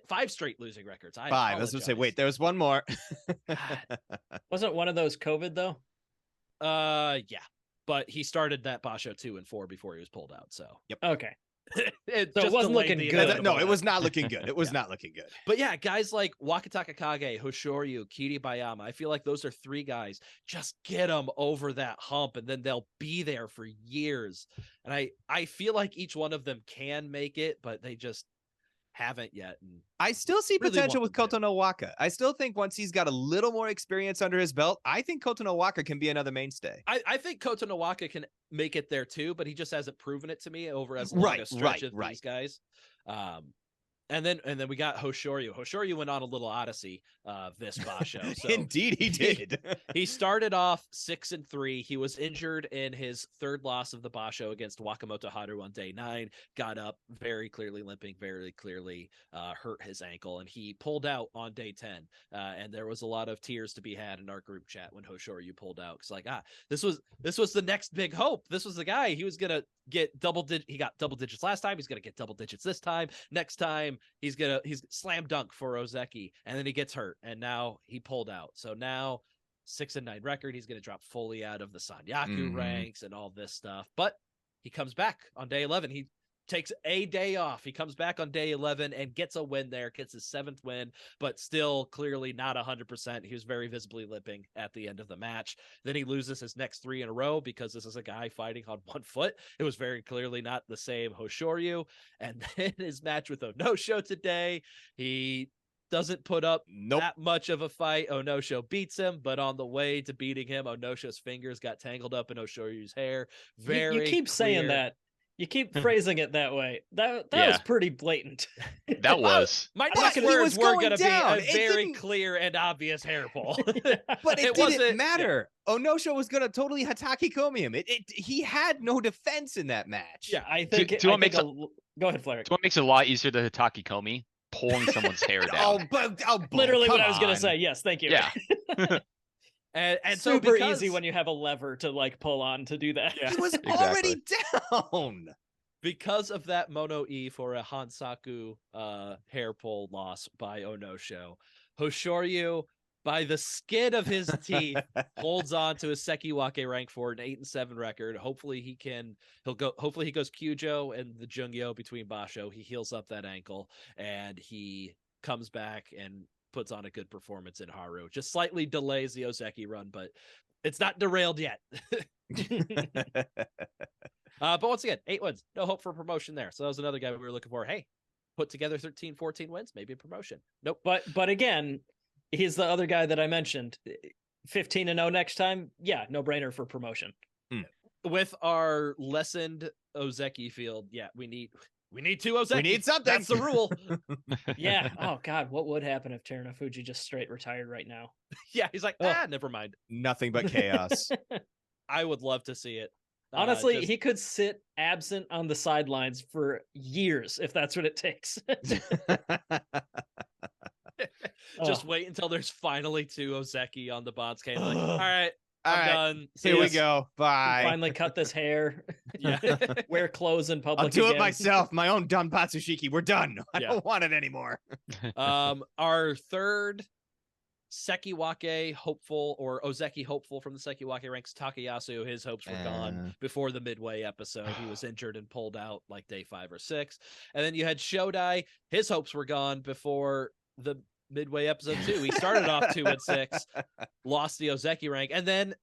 5 straight losing records. 5. I was going to say, wait, there was one more. Wasn't one of those COVID though? Yeah, but he started that Basho 2 and 4 before he was pulled out. So yep. Okay. It wasn't looking good. No, it was not looking good. It was not looking good. But yeah, guys like Wakatakakage, Hoshoryu, Kiribayama, I feel like those are 3 guys. Just get them over that hump, and then they'll be there for years. And I feel like each one of them can make it, but they just haven't yet. And I still see really potential with want them Koto no Waka. I still think once he's got a little more experience under his belt, I think Koto no Waka can be another mainstay. I think Koto no Waka can make it there too, but he just hasn't proven it to me over as long a stretch of these guys. And then we got Hoshoryu. Hoshoryu went on a little odyssey this Basho. So Indeed, he did. He started off 6-3. He was injured in his 3rd loss of the Basho against Wakamoto Haru on day 9. Got up very clearly limping, very clearly hurt his ankle, and he pulled out on day 10. And there was a lot of tears to be had in our group chat when Hoshoryu pulled out. It's like, this was the next big hope. This was the guy. He was gonna get he got double digits last time. He's gonna get double digits this time. Next time he's slam dunk for Ozeki, and then he gets hurt, and now he pulled out. So now 6-9 record, he's gonna drop fully out of the Sanyaku ranks and all this stuff. But he comes back on day 11. He takes a day off. He comes back on day 11 and gets a win there, gets his 7th win, but still clearly not 100%. He was very visibly limping at the end of the match. Then he loses his next 3 in a row because this is a guy fighting on 1 foot. It was very clearly not the same Hoshoryu. And then his match with Onosho today, he doesn't put up that much of a fight. Onosho beats him, but on the way to beating him, Onosho's fingers got tangled up in Oshoryu's hair. You keep saying that. You keep phrasing it that way. That was pretty blatant. That was. My next words were going to be a very clear and obvious hair pull. But it didn't matter. Onosho was going to totally Hataki Komi him. He had no defense in that match. Yeah, I think. Go ahead, Flair. What makes it a lot easier to Hataki Komi? Pulling someone's hair down. Literally what I was going to say. Yes, thank you. Yeah. And super easy when you have a lever to like pull on to do that. Yeah. He was already down. because of that mono E for a Hansaku hair pull loss by Onosho, Hoshoryu, by the skin of his teeth, holds on to his Sekiwake rank for an 8-7 record. Hopefully he goes Kyujo and the Jungyo between Basho. He heals up that ankle and he comes back and puts on a good performance in Haru. Just slightly delays the Ozeki run, but it's not derailed yet. But once again, 8 wins. No hope for promotion there. So that was another guy we were looking for. Hey, put together 13, 14 wins, maybe a promotion. Nope. But again, he's the other guy that I mentioned. 15-0 next time. Yeah, no brainer for promotion. With our lessened Ozeki field, yeah, we need 2 Ozeki. We need something. That's the rule. Yeah. Oh God, what would happen if Terunofuji just straight retired right now? Yeah, he's like, never mind. Nothing but chaos. I would love to see it. Honestly, he could sit absent on the sidelines for years if that's what it takes. Just wait until there's finally 2 Ozeki on the Bonsuke. Like, all right, All right, done. here we go. Bye. Finally cut this hair. Yeah. Wear clothes in public. I'll do again. it myself. My own Danpatsushiki. We're done. I Yeah. don't want it anymore. Our third Sekiwake hopeful or Ozeki hopeful from the Sekiwake ranks, Takayasu. His hopes were gone before the midway episode. He was injured and pulled out like day 5 or 6. And then you had Shodai. His hopes were gone before the midway episode too. He started off 2-6, lost the Ozeki rank, and then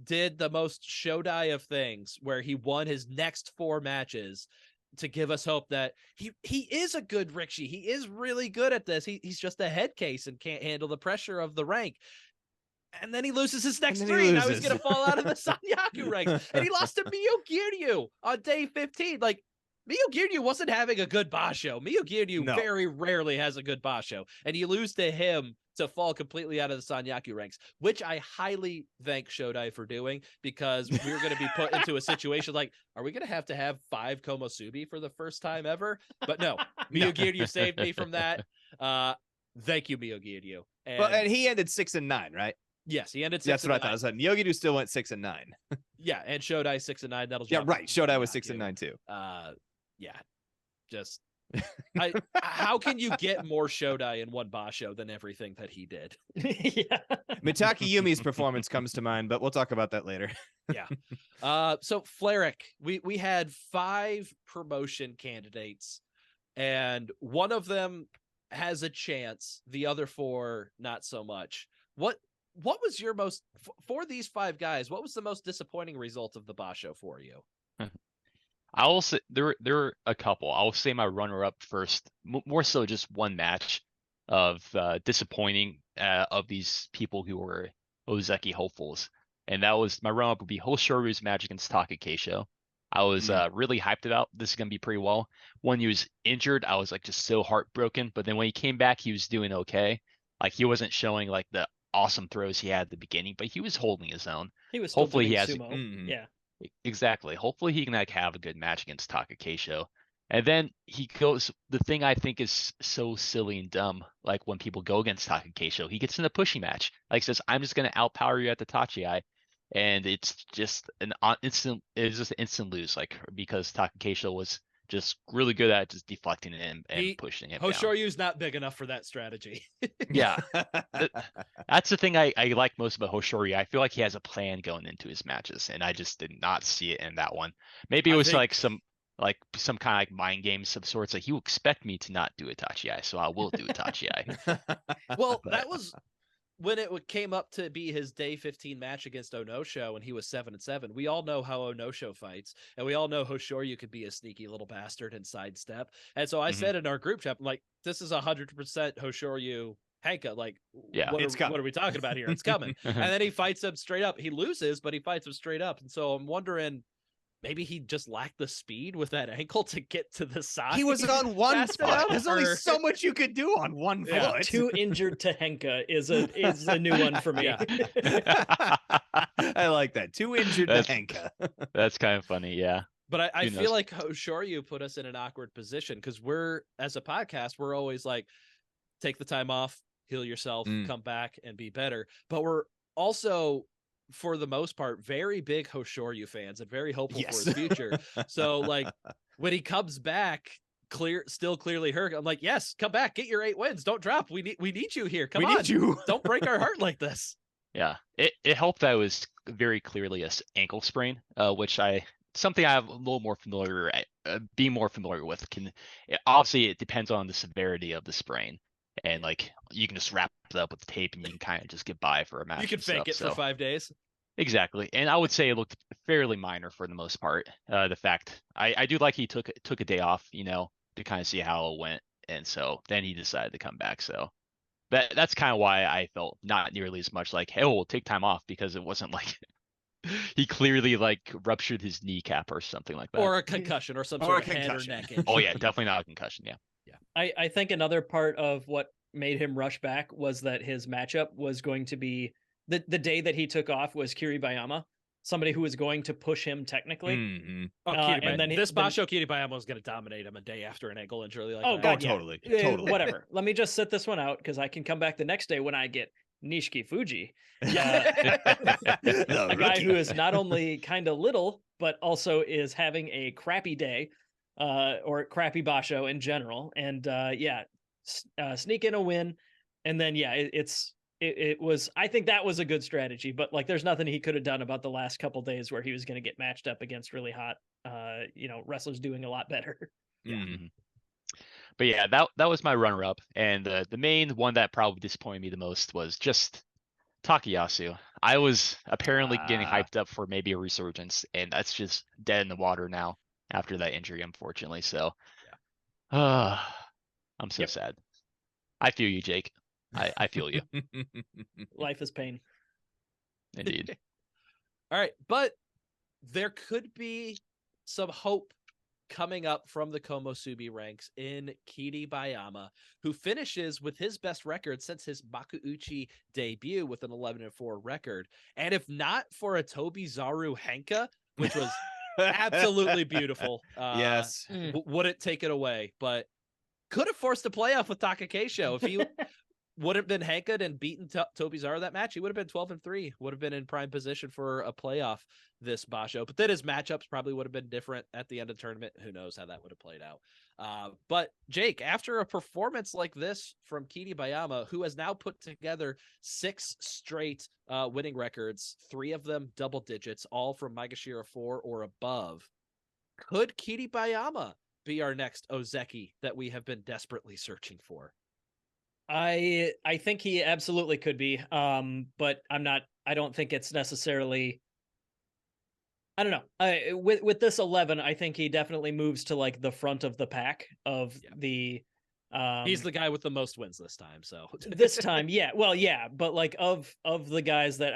did the most Shodai of things where he won his next 4 matches to give us hope that he is a good Rikishi. He is really good at this. He's just a head case and can't handle the pressure of the rank. And then he loses his next 3. Now he's going to fall out of the Sanyaku rank. And he lost to Miyogiryu on day 15. Like, Miyogiryu wasn't having a good Basho. Miyogiryu very rarely has a good Basho. And you lose to him to fall completely out of the Sanyaku ranks, which I highly thank Shodai for doing, because we're going to be put into a situation like, are we going to have 5 Komosubi for the first time ever? But no, Miyogiryu saved me from that. Thank you, Miyogiryu. And he ended 6-9, right? Yes, he ended 6-9. That's what I thought. I was like, Miyogiryu still went 6-9. Yeah, and Shodai 6-9. That'll right. Shodai was 6-9 too. Yeah, just how can you get more Shodai in one Basho than everything that he did? Yeah. Mitaki Yumi's performance comes to mind, but we'll talk about that later. Yeah. So Fleric, we had 5 promotion candidates, and one of them has a chance. The other 4, not so much. What was your most for these 5 guys? What was the most disappointing result of the Basho for you? I will say there were a couple. I'll say my runner-up first. More so, just one match of disappointing of these people who were Ozeki hopefuls, and that was my runner-up would be Hoshoryu's match against Takakeisho. I was really hyped about this is gonna be pretty well. When he was injured, I was like just so heartbroken. But then when he came back, he was doing okay. Like he wasn't showing like the awesome throws he had at the beginning, but he was holding his own. He was hopefully he has sumo. Yeah. Exactly. Hopefully he can like have a good match against Takakeisho. And then he goes, the thing I think is so silly and dumb, like when people go against Takakeisho, he gets in a pushing match. Like says, I'm just gonna outpower you at the Tachi-ai. And it's just an instant lose, like because Takakeisho was just really good at just deflecting him and pushing him down. Hoshoryu's not big enough for that strategy. Yeah. That's the thing I like most about Hoshoryu. I feel like he has a plan going into his matches, and I just did not see it in that one. Maybe it was like some kind of like mind games of sorts. Like he will expect me to not do a Tachi-ai, so I will do a Tachi-ai. Well, that was when it came up to be his day 15 match against Onosho, and he was 7-7. We all know how Onosho fights, and we all know Hoshoryu could be a sneaky little bastard and sidestep. And so I said in our group chat, I'm like, this is 100% Hoshoryu Hanka. Like, yeah, what are we talking about here? It's coming. And then he fights him straight up. He loses, but he fights him straight up. And so I'm wondering, maybe he just lacked the speed with that ankle to get to the side. He was on one foot. There's only or- so much you could do on one foot. Too injured to Henka is a new one for me. I like that. Too injured to Henka. That's kind of funny, yeah. But I Who feel knows? like Hoshoryu put us in an awkward position because we're, as a podcast, we're always like, take the time off, heal yourself, come back and be better. But we're also, for the most part, very big Hoshoryu fans and very hopeful for his future. So like when he comes back, still clearly hurt. I'm like, yes, come back, get your 8 wins. Don't drop. We need you here. Come on. Need you. Don't break our heart like this. Yeah, it helped that it was very clearly a ankle sprain, which something I have a little more being more familiar with. Obviously it depends on the severity of the sprain, and like you can just wrap it up with tape and you can kind of just get by for a match. You can fake it for 5 days. Exactly, and I would say it looked fairly minor for the most part. The fact I do like he took a day off, to kind of see how it went, and so then he decided to come back. So that's kind of why I felt not nearly as much like, hey, we'll take time off, because it wasn't like he clearly like ruptured his kneecap or something like that. Or a concussion or some sort of head or neck injury. Oh yeah, definitely not a concussion. Yeah. I think another part of what made him rush back was that his matchup was going to be the day that he took off was Kiribayama, somebody who was going to push him technically. Mm-hmm. And then this Basho Kiribayama was going to dominate him a day after an ankle injury. Like oh, that. God, yeah. Totally. Whatever. Let me just sit this one out because I can come back the next day when I get Nishiki Fuji, a guy who is not only kind of little, but also is having a crappy day, or crappy Basho in general. And sneak in a win. And then, it was, I think that was a good strategy, but like, there's nothing he could have done about the last couple days where he was going to get matched up against really hot, wrestlers doing a lot better. Yeah. Mm-hmm. But yeah, that was my runner up. And the main one that probably disappointed me the most was just Takayasu. I was apparently getting hyped up for maybe a resurgence, and that's just dead in the water now after that injury, unfortunately. So I'm so sad. I feel you, Jake. I feel you. Life is pain. Indeed. All right, but there could be some hope coming up from the Komosubi ranks in Kiribayama, who finishes with his best record since his Makuuchi debut with an 11-4 record. And if not for a Tobizaru Henka, which was absolutely beautiful, yes, wouldn't take it away, but could have forced a playoff with Takakeisho. If he would have been Hanka'd and beaten Tobizaru that match, he would have been 12-3, would have been in prime position for a playoff this Basho. But then his matchups probably would have been different at the end of the tournament. Who knows how that would have played out. But Jake, after a performance like this from Kiribayama, who has now put together 6 straight winning records, 3 of them double digits, all from Maegashira 4 or above, could Kiribayama be our next Ozeki that we have been desperately searching for? I think he absolutely could be, but I don't think it's necessarily, I don't know. With this 11, I think he definitely moves to like the front of the pack of the. He's the guy with the most wins this time. So this time, yeah. Well, yeah, but like of the guys that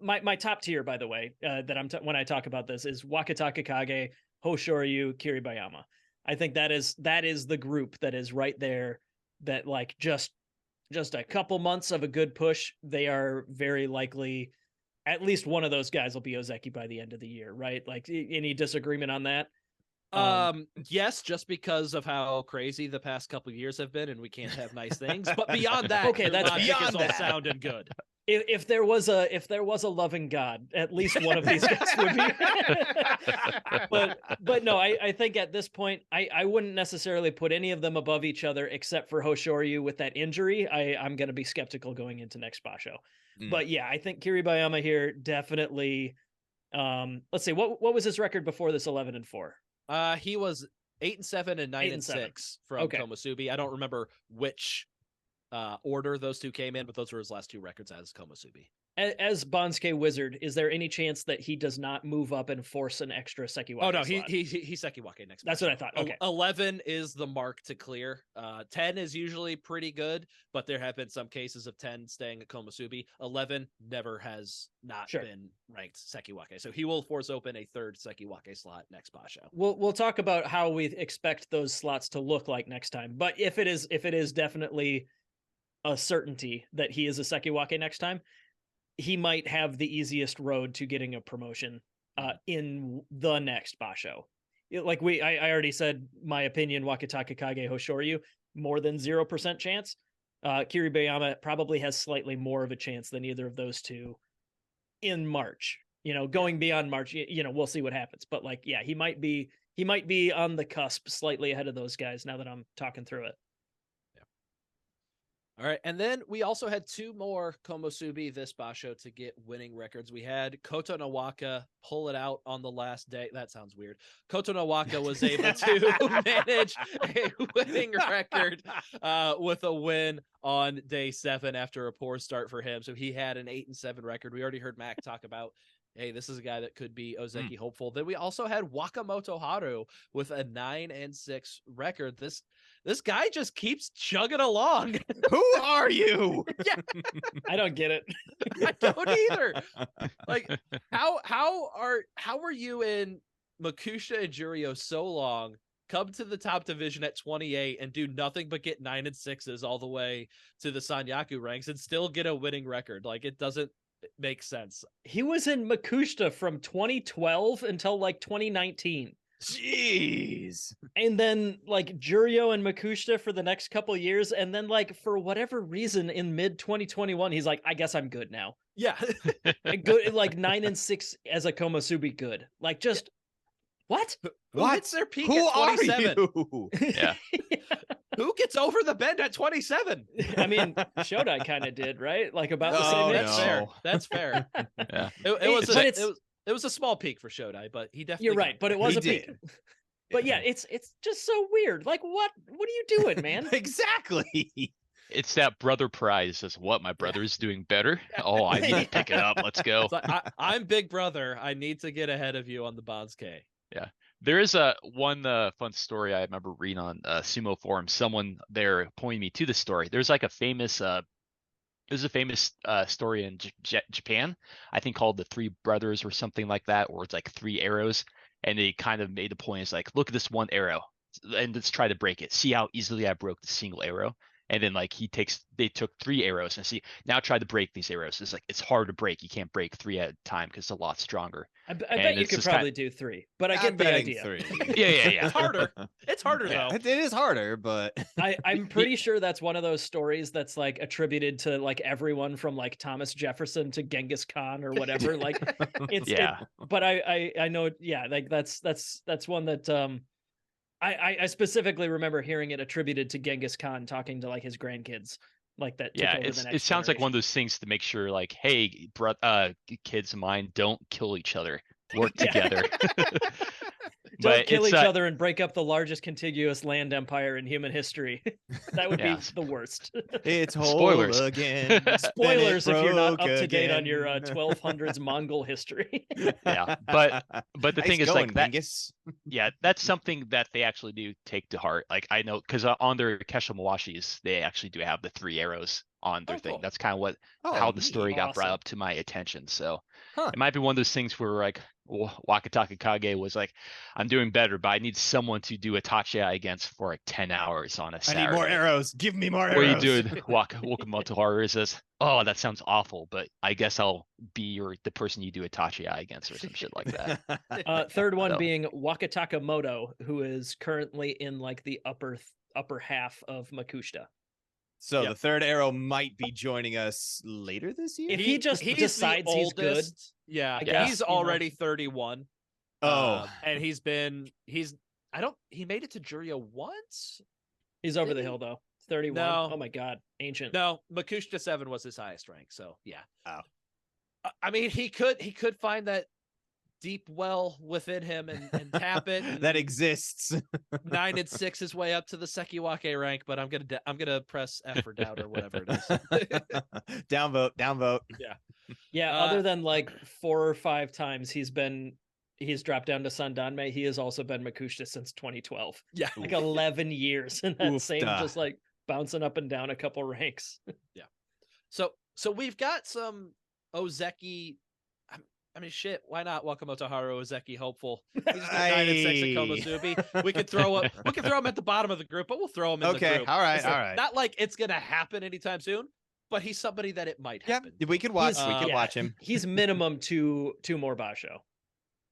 my top tier, by the way, that when I talk about this is Wakataka Kage, Hoshoryu, Kiribayama. I think that is the group that is right there. That like just a couple months of a good push, they are very likely at least one of those guys will be Ozeki by the end of the year, right? Like any disagreement on that? Yes, just because of how crazy the past couple of years have been, and we can't have nice things. But beyond that, okay, that's beyond all sounding good. If there was a loving God, at least one of these guys would be. but no, I think at this point, I wouldn't necessarily put any of them above each other except for Hoshoryu with that injury. I'm going to be skeptical going into next Basho. But yeah, I think Kiribayama here definitely. Let's see, what was his record before this 11-4? He was 8-7 and 9-6 from Komosubi. I don't remember which order those two came in, but those were his last 2 records as Komosubi. As Bansuke Wizard, is there any chance that he does not move up and force an extra Sekiwake? Oh no, slot? he's Sekiwake next. That's what I thought. Okay, 11 is the mark to clear. 10 is usually pretty good, but there have been some cases of 10 staying at Komosubi. 11 never has not been ranked Sekiwake, so he will force open a 3rd Sekiwake slot next Basho. We'll talk about how we expect those slots to look like next time, but if it is definitely a certainty that he is a Sekiwake next time, he might have the easiest road to getting a promotion in the next Basho. Like I already said my opinion, Wakataka Kage Hoshoryu, more than 0% chance. Kiribayama probably has slightly more of a chance than either of those two in March. Going beyond March, we'll see what happens. But like, yeah, he might be He might be on the cusp, slightly ahead of those guys now that I'm talking through it. All right, and then we also had 2 more Komosubi this Basho to get winning records. We had Koto Nawaka pull it out on the last day. That sounds weird. Koto Nawaka was able to manage a winning record with a win on day 7 after a poor start for him. So he had an 8-7 record. We already heard Mac talk about, hey, this is a guy that could be Ozeki hopeful. Then we also had Wakamoto Haru with a 9-6 record. This guy just keeps chugging along. Who are you? Yeah, I don't get it. I don't either. Like, how are you in Makushita and Juryo so long, come to the top division at 28 and do nothing but get 9-6s all the way to the Sanyaku ranks and still get a winning record? Like, it doesn't make sense. He was in Makushita from 2012 until like 2019. Jeez. And then like Juryo and Makushita for the next couple of years. And then like for whatever reason in mid 2021, he's like, I guess I'm good now. Yeah. Good, like 9-6 as a Komosubi good. Like just what? Who hits their peak Who at 27? are you? Yeah. Who gets over the bend at 27? I mean, Shodai kind of did, right? Like about the Oh, same age. That's fair. no. That's fair. Yeah. It was a small peak for Shodai, but he definitely You're right, but it was He a peak. did. But yeah, it's just so weird. Like what are you doing, man? Exactly. It's that brother pride. It says, what? My brother is doing better? Oh, I need to pick it up. Let's go. It's like, I'm big brother. I need to get ahead of you on the Bonds K. There is one fun story I remember reading on Sumo forum. Someone there pointed me to the story. There's like a famous there's a famous story in Japan, I think called the Three Brothers or something like that, or it's like 3 arrows. And they kind of made the point, it's like, look at this one arrow and let's try to break it. See how easily I broke the single arrow. And then like they took 3 arrows and see, now try to break these arrows. It's like, it's hard to break. You can't break 3 at a time because it's a lot stronger. I bet you could probably do 3, but I get the idea. 3. Yeah. It's harder. It's harder Yeah, though. it is harder, but I'm pretty sure that's one of those stories that's like attributed to like everyone from like Thomas Jefferson to Genghis Khan or whatever. Like it's Yeah. but I know, yeah, like that's one that I specifically remember hearing it attributed to Genghis Khan talking to like his grandkids, like that. Took Yeah, over the next it sounds like one generation. of those things to make sure, like, hey, kids of mine, don't kill each other. Work Yeah. together. Don't But kill it's, each other and break up the largest contiguous land empire in human history. That would Yeah. be the worst. it's whole Spoilers. again. then it Spoilers if you're not broke up to date on again. your 1200s Mongol history. Yeah, but the Nice thing is, going, like that. Genghis. Yeah, that's something that they actually do take to heart. Like I know because on their Kesha Mawashis, they actually do have the 3 arrows on their Oh, thing. cool. That's kind of what Oh, how the neat. story got brought Awesome. up to my attention. So Huh. it might be one of those things where like Wakataka Kage was like, I'm doing better, but I need someone to do a Tachiai against for like 10 hours on a I Saturday. need more arrows. Give me more Or you arrows. do it, Wakamoto Haru says, oh, that sounds awful, but I guess I'll be the person you do a Tachiai against or some shit like that. Third one So- being Wakataka Moto, who is currently in like the upper half of Makushita. So Yep. the third arrow might be joining us later this year. If he just he's decides the he's good, oldest. Yeah, I guess, he's you know. already 31. Oh, And he made it to Juryo once? he's over Did the he? hill though. 31. No. Oh my god, ancient. No, Makushita 7 was his highest rank, so yeah. Oh. I mean, he could find that deep well within him and tap it. And that exists. 9-6 his way up to the Sekiwake rank, but I'm gonna press F for doubt or whatever it is. Downvote. Yeah, Uh, other than like 4 or 5 times he's dropped down to Sandanme, he has also been Makushita since 2012. Yeah. Like 11 years in that same Oofda. just like bouncing up and down a couple ranks. So we've got some Ozeki. I mean, shit. Why not Wakamoto Haru Ozeki hopeful? He's got 9-6 at Komosubi. We could throw him at the bottom of the group, but we'll throw him in the Okay, group. all right, It's like, all right. Not like it's gonna happen anytime soon, but he's somebody that it might Yeah, happen. we could watch. He's- We could yeah, watch him. He's minimum two more Basho.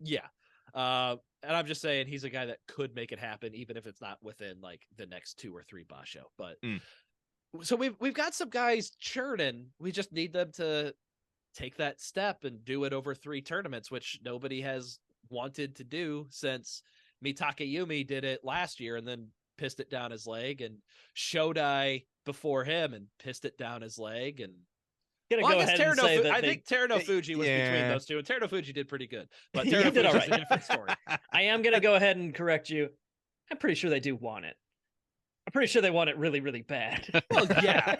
Yeah. And I'm just saying he's a guy that could make it happen, even if it's not within like the next 2 or 3 Basho. But so we've got some guys churning. We just need them to take that step and do it over 3 tournaments, which nobody has wanted to do since Mitake Yumi did it last year and then pissed it down his leg, and Shodai before him and pissed it down his leg. And Gonna go ahead and say that I think Teruno Fuji was between those two, and Teruno Fuji did pretty good. But He Teruno did all Fuji's right. a different story. I am gonna go ahead and correct you. I'm pretty sure they do want it. I'm pretty sure they want it really, really bad. Well, yeah.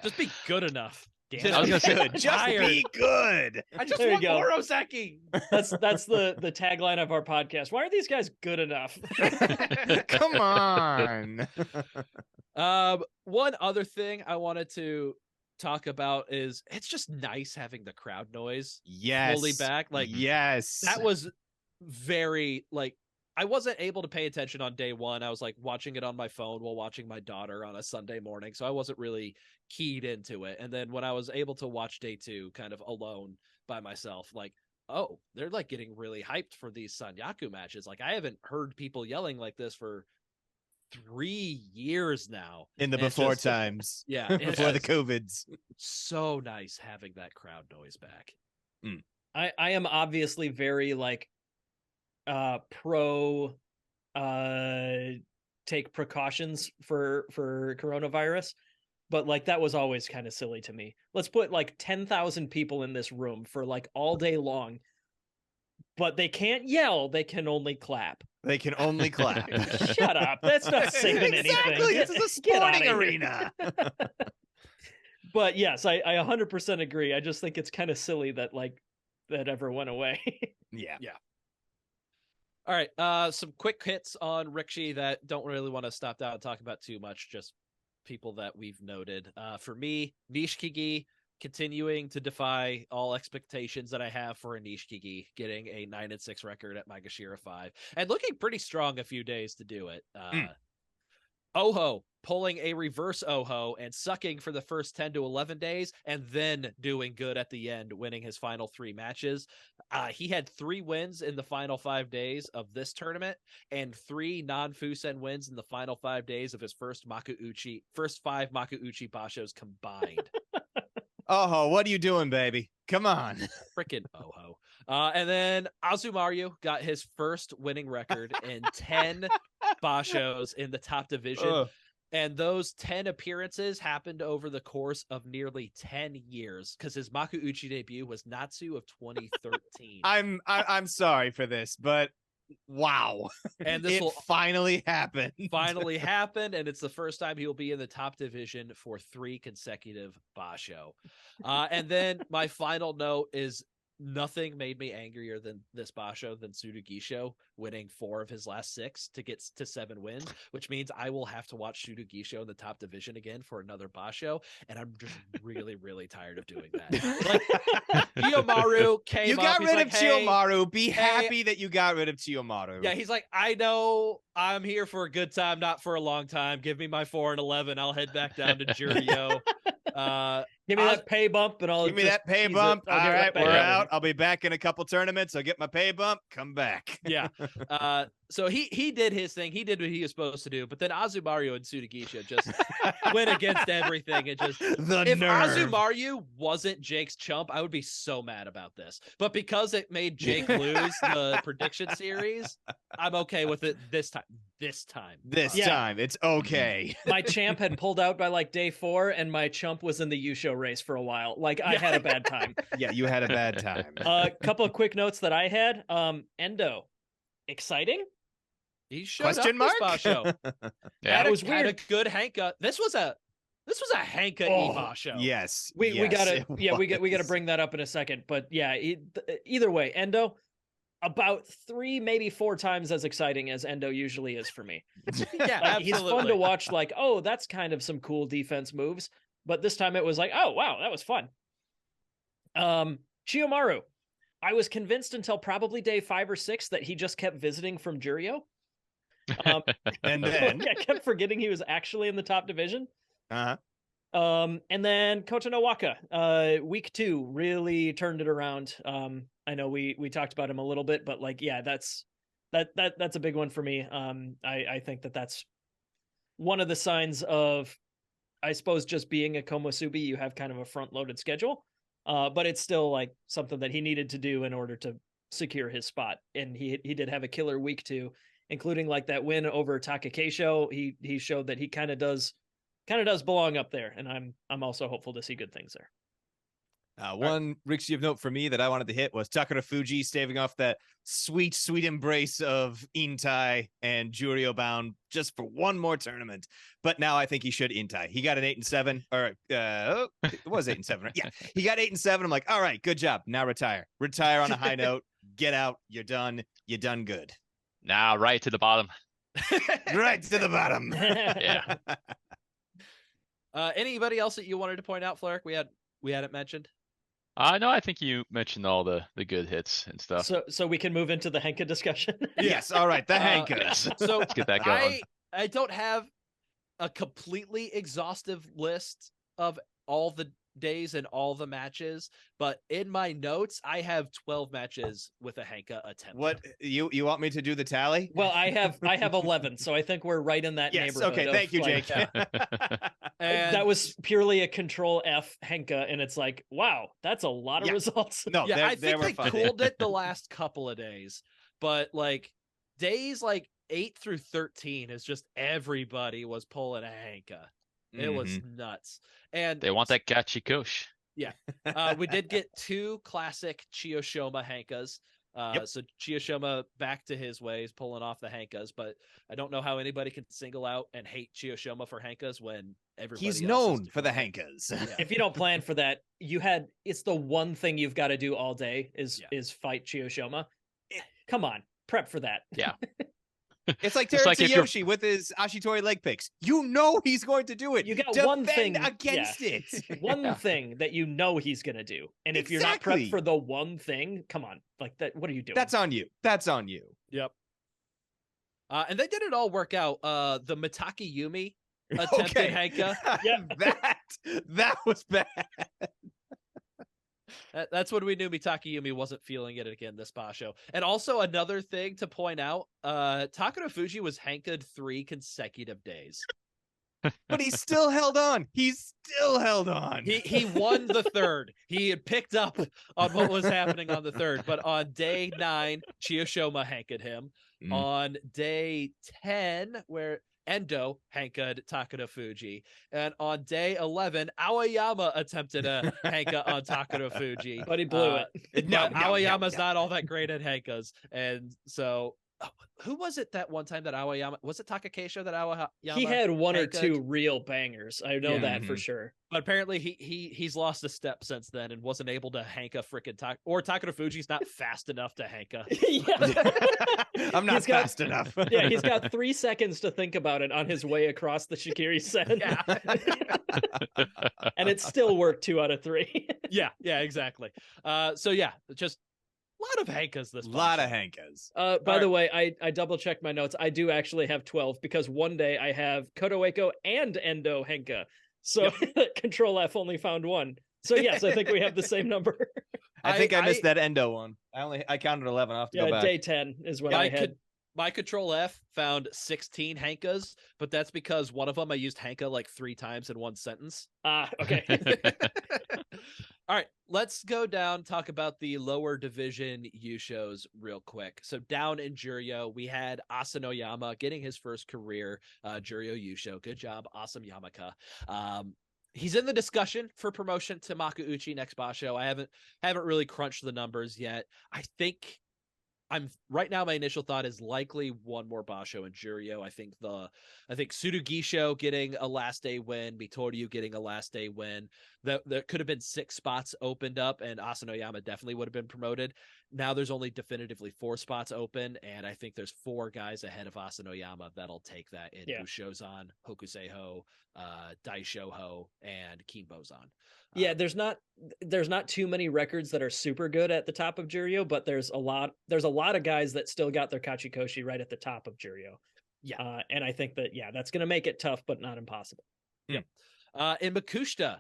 Just be good enough. Damn I was it. gonna say, Good. Just be good. I just There you want go. more Ozeki. That's the tagline of our podcast. Why are these guys good enough? Come on. One other thing I wanted to talk about is it's just nice having the crowd noise Yes. fully back. Like, yes. that was very, like, I wasn't able to pay attention on day one. I was like watching it on my phone while watching my daughter on a Sunday morning, so I wasn't really keyed into it. And then when I was able to watch day two kind of alone by myself, like, oh, they're like getting really hyped for these Sanyaku matches. Like, I haven't heard people yelling like this for 3 years now. in the And it's before just- times. Yeah, it's Before the just COVIDs. so nice having that crowd noise back. I am obviously very like pro take precautions for coronavirus, but like that was always kind of silly to me. Let's put like 10,000 people in this room for like all day long, but they can't yell, they can only clap. They can only clap. Shut up. That's not saving Exactly. anything. This is a Get outta sporting here. arena. But yes, I 100% agree. I just think it's kind of silly that like that ever went away. Yeah. All right, some quick hits on Rikshi that don't really want to stop down and talk about too much, just people that we've noted. For me, Nishikigi continuing to defy all expectations that I have for a Nishikigi, getting a 9-6 record at Maegashira 5 and looking pretty strong a few days to do it. Oho pulling a reverse Oho and sucking for the first 10 to 11 days and then doing good at the end, winning his final 3 matches. He had 3 wins in the final 5 days of this tournament and 3 non-Fusen wins in the final 5 days of his first 5 Makuuchi Bashos combined. Oh, what are you doing, baby? Come on. Frickin' Oho. And then Azumaryu got his first winning record in 10 Bashos in the top division. Ugh. And those 10 appearances happened over the course of nearly 10 years because his Makuuchi debut was Natsu of 2013. I'm sorry for this, but wow. And this it will finally happened. finally happened, and it's the first time he will be in the top division for 3 consecutive Basho. And then my final note is nothing made me angrier than this Basho than Tsurugisho winning 4 of his last 6 to get to 7 wins, which means I will have to watch Tsurugisho in the top division again for another Basho, and I'm just really, really tired of doing that. Like, Chiyomaru came You up, got he's rid like, of "Hey, Chiyomaru. Be hey." happy that you got rid of Chiyomaru. Yeah, he's like, I know I'm here for a good time, not for a long time. Give me my 4 and 11. I'll head back down to Juryo. Give me that pay bump and I'll Give me just that pay ease it. bump. I'll All get right right, back we're at it. out. I'll be back in a couple tournaments. I'll get my pay bump. Come back. Yeah. So he did his thing. He did what he was supposed to do. But then Azumaryu and Tsurugisho just went against everything. And just The if nerve. Azumaryu wasn't Jake's chump, I would be so mad about this. But because it made Jake lose the prediction series, I'm okay with it this time. This time. This Yeah. time, it's okay. My champ had pulled out by like day 4, and my chump was in the Yusho race for a while. Like I had a bad time. Yeah, you had a bad time. A couple of quick notes that I had. Endo, exciting. He showed Question up mark? this Basho. Yeah. That was Had weird. a good Hanka. This was a Hanka Oh, Eva show. Yes. We yes, gotta it we got to was. bring that up in a second. But yeah, either way, Endo about 3 maybe 4 times as exciting as Endo usually is for me. Yeah, Like, he's fun to absolutely. watch. Like, oh, that's kind of some cool defense moves. But this time it was like, oh wow, that was fun. Chiyomaru, I was convinced until probably day 5 or 6 that he just kept visiting from Juryo. And then, I kept forgetting he was actually in the top division. uh-huh. And then Kota no Waka, week 2 really turned it around. I know we talked about him a little bit, but like, yeah, that's a big one for me. I think that's one of the signs of, I suppose, just being a Komosubi, you have kind of a front loaded schedule. But it's still like something that he needed to do in order to secure his spot. And he did have a killer week too, including like that win over Takakeisho. He showed that he kind of does belong up there, and I'm also hopeful to see good things there. One Rixie of note for me that I wanted to hit was Takara Fuji staving off that sweet embrace of Intai and Juryo bound just for one more tournament. But now I think he should Intai. He got an 8-7, or it was 8-7. Right? Yeah, he got 8-7. I'm like, all right, good job. Now retire on a high note. Get out. You're done. You're done good. Now right to the bottom. Right to the bottom. Yeah. Anybody else that you wanted to point out, Fleric? We hadn't mentioned. No, I think you mentioned all the good hits and stuff. So we can move into the Henka discussion. Yes. All right. The Henkas. So Let's get that going. I don't have a completely exhaustive list of all the days and all the matches, but in my notes I have 12 matches with a Henka attempt. What you want me to do the tally? Well, I have 11, so I think we're right in that neighborhood. Okay, thank you, Jake. And that was purely a Control F Henka, and it's like, wow, that's a lot of results. No, yeah, I they think were they fun. cooled it the last couple of days, but like days like 8 through 13 is just everybody was pulling a Henka. It was nuts. And They want that Gachikosh. we did get 2 classic Chiyoshima Henkas. So Chiyoshima back to his ways, pulling off the Henkas, but I don't know how anybody can single out and hate Chiyoshima for Henkas when everybody He's else known is for the doing it. Henkas. Yeah. If you don't plan for that, it's the one thing you've got to do all day is fight Chiyoshima. Come on, prep for that. Yeah. It's like It's like if you're- Tsuyoshi with his Ashitori leg picks. You know he's going to do it. You got Defend one thing against it. One thing that you know he's gonna do, and if you're not Exactly. prepped for the one thing, come on, like that. What are you doing? That's on you. That's on you. Yep. And they did it all work out. The Mitaki Yumi attempted Henka. Yeah. that was bad. That's when we knew Mitaki Yumi wasn't feeling it again this Basho. And also another thing to point out, Takara Fuji was Henka'd 3 consecutive days. But he still held on. He's still held on. He won the third. He had picked up on what was happening on the third. But on day 9, Chiyoshima Henka'd him. On day 10, where Endo Henka'd Takara Fuji. And on day 11, Aoyama attempted a Henka on Takara Fuji. But he blew it. No, Aoyama's not all that great at Henkas. And so, who was it that one time that Aoyama, was it Takakeisho that Aoyama? He had one or Henka'd? 2 real bangers. I know that for sure. But apparently he's lost a step since then and wasn't able to Henka frickin' Takara Fuji's not fast enough to Henka. I'm not fast enough. Yeah, he's got 3 seconds to think about it on his way across the Shikiri set. Yeah. And it still worked 2 out of 3. Yeah, exactly. So yeah, just a lot of Henkas this lot of Basho. Henkas. By the way, I double checked my notes. I do actually have 12 because one day I have Kotoeko and Endo Henka. So Control F only found 1. So yes, I think we have the same number. I think I missed that Endo one. I counted 11. I'll have to go back. Day 10 is when I had. My Control F found 16 Henkas, but that's because one of them I used Henka like 3 times in one sentence. Okay. All right, let's go down, talk about the lower division Yushos real quick. So down in Juryo, we had Asanoyama getting his first career Juryo Yusho. Good job, awesome Yamaka. He's in the discussion for promotion to Makuuchi next Basho. I haven't really crunched the numbers yet. I think right now my initial thought is likely one more Basho in Juryo. I think Tsurugisho getting a last day win, Mitoryu getting a last day win. There could have been 6 spots opened up, and Asanoyama definitely would have been promoted. Now there's only definitively 4 spots open, and I think there's 4 guys ahead of Asanoyama that'll take that in Ushozan, Hokuseiho, Daishoho, and Kinbozan. Yeah, there's not too many records that are super good at the top of Juryo, but there's a lot of guys that still got their Kachikoshi right at the top of Juryo. Yeah. And I think that that's going to make it tough, but not impossible. Yeah. In Makushita,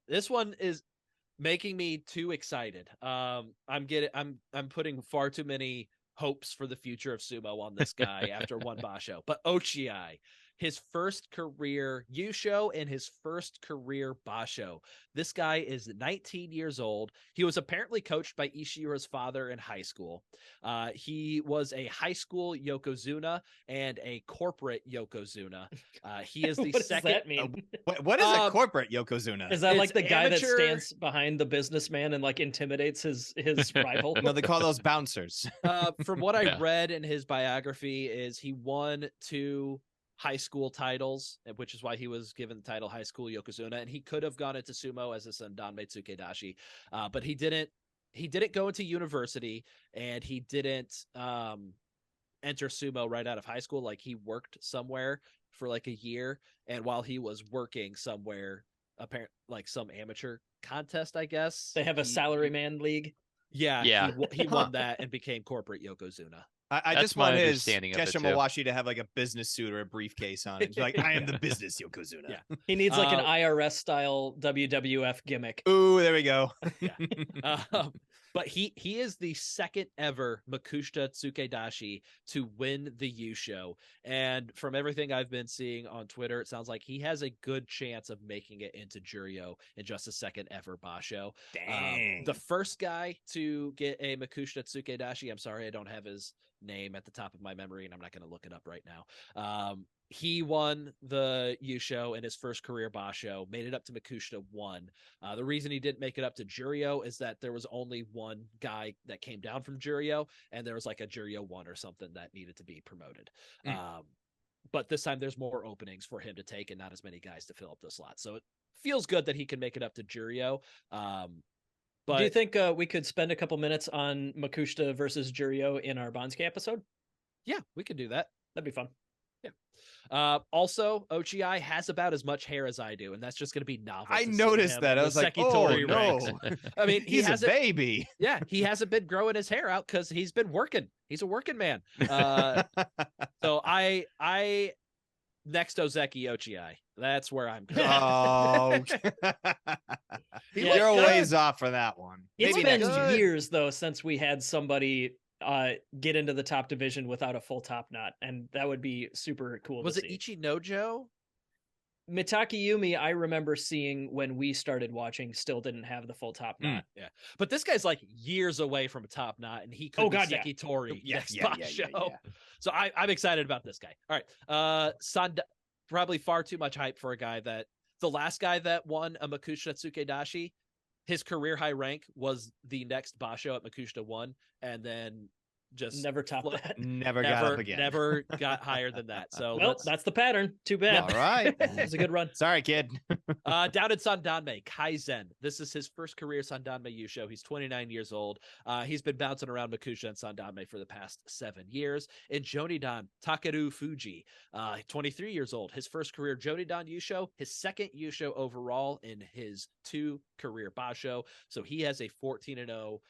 this one is making me too excited. I'm putting far too many hopes for the future of sumo on this guy after one Basho. But Ochiai his first career Yusho and his first career Basho. This guy is 19 years old. He was apparently coached by Ishiura's father in high school. He was a high school Yokozuna and a corporate Yokozuna. He is the What second. does that mean? What is a corporate Yokozuna? Is that like It's the guy that amateur- stands behind the businessman and like intimidates his rival? No, they call those bouncers. From what I Yeah. read in his biography, is he won 2 high school titles, which is why he was given the title High School Yokozuna, and he could have gone into sumo as a Sandanme Tsukedashi, but he didn't. He didn't go into university, and he didn't enter sumo right out of high school. Like, he worked somewhere for like a year, and while he was working somewhere, apparently like some amateur contest, I guess They have a salaryman league. Yeah, Yeah. he won that and became corporate Yokozuna. I That's just want my his understanding of it, Kesha too. Mawashi to have like a business suit or a briefcase on it. Like, I am the business Yokozuna. Yeah. He needs like an Uh, IRS style WWF gimmick. Ooh, there we go. But he is the second ever Makushita Tsukedashi to win the Yusho. And from everything I've been seeing on Twitter, it sounds like he has a good chance of making it into Juryo in just a second ever Basho. Dang. The first guy to get a Makushita Tsukedashi, I'm sorry, I don't have his name at the top of my memory, and I'm not going to look it up right now. He won the Yusho in his first career Basho, made it up to Makushita 1. The reason he didn't make it up to Juryo is that there was only one guy that came down from Juryo, and there was like a Juryo 1 or something that needed to be promoted. But this time there's more openings for him to take and not as many guys to fill up the slot. So it feels good that he can make it up to Juryo. But Do you think we could spend a couple minutes on Makushita versus Juryo in our Bonsuke episode? yeah, we could do that. That'd be fun. Also, Ochi has about as much hair as I do, and that's just going to be novel. I to see noticed him that. in I the was like, Sekitori oh, ranks. no. I mean, he He's a hasn't. baby. Yeah, he hasn't been growing his hair out because he's been working. He's a working man. So I next Ozeki Ochi. That's where I'm going. Oh. Yeah, You're a good. ways off for that one. It's Maybe been next year. years though since we had somebody get into the top division without a full top knot, and that would be super cool. Was to it see. Ichinojo? Mitaki Yumi? I remember seeing when we started watching, still didn't have the full top knot. But this guy's like years away from a top knot, and he could Oh, be God, yeah. Sekitori Yeah, next yeah, yeah, yeah, Basho. yeah. So I'm excited about this guy. All right. Probably far too much hype for a guy that the last guy that won a Makushita Tsukedashi, his career high rank was the next Basho at Makushita 1, and then just Never topped that. Never got up again. Never got higher than that. So Well, that's the pattern. Too bad. All right. It was a good run. Sorry, kid. down in Sandanme, Kaizen. This is his first career Sandanme Yusho. He's 29 years old. He's been bouncing around Makushita and Sandanme for the past 7 years. In Jonidan, Takeru Fuji, 23 years old. His first career Jonidan Yusho, his second Yusho overall in his 2 career Basho. So he has a 14-0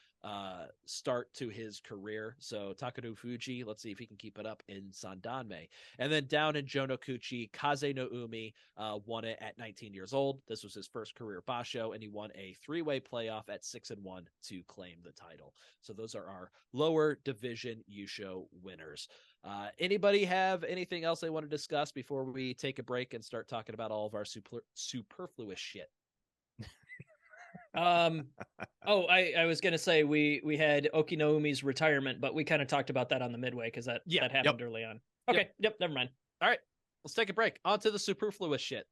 start to his career. So Takeru Fuji, let's see if he can keep it up in Sandanme. And then down in Jonokuchi, Kaze no Umi won it at 19 years old. This was his first career Basho, and he won a 3-way playoff at 6-1 to claim the title. So those are our lower division Yusho winners. Anybody have anything else they want to discuss before we take a break and start talking about all of our superfluous shit? I was gonna say we had Okinoumi's retirement, but we kind of talked about that on the midway because that happened early on. Okay, yep, never mind. All right, let's take a break. On to the superfluous shit.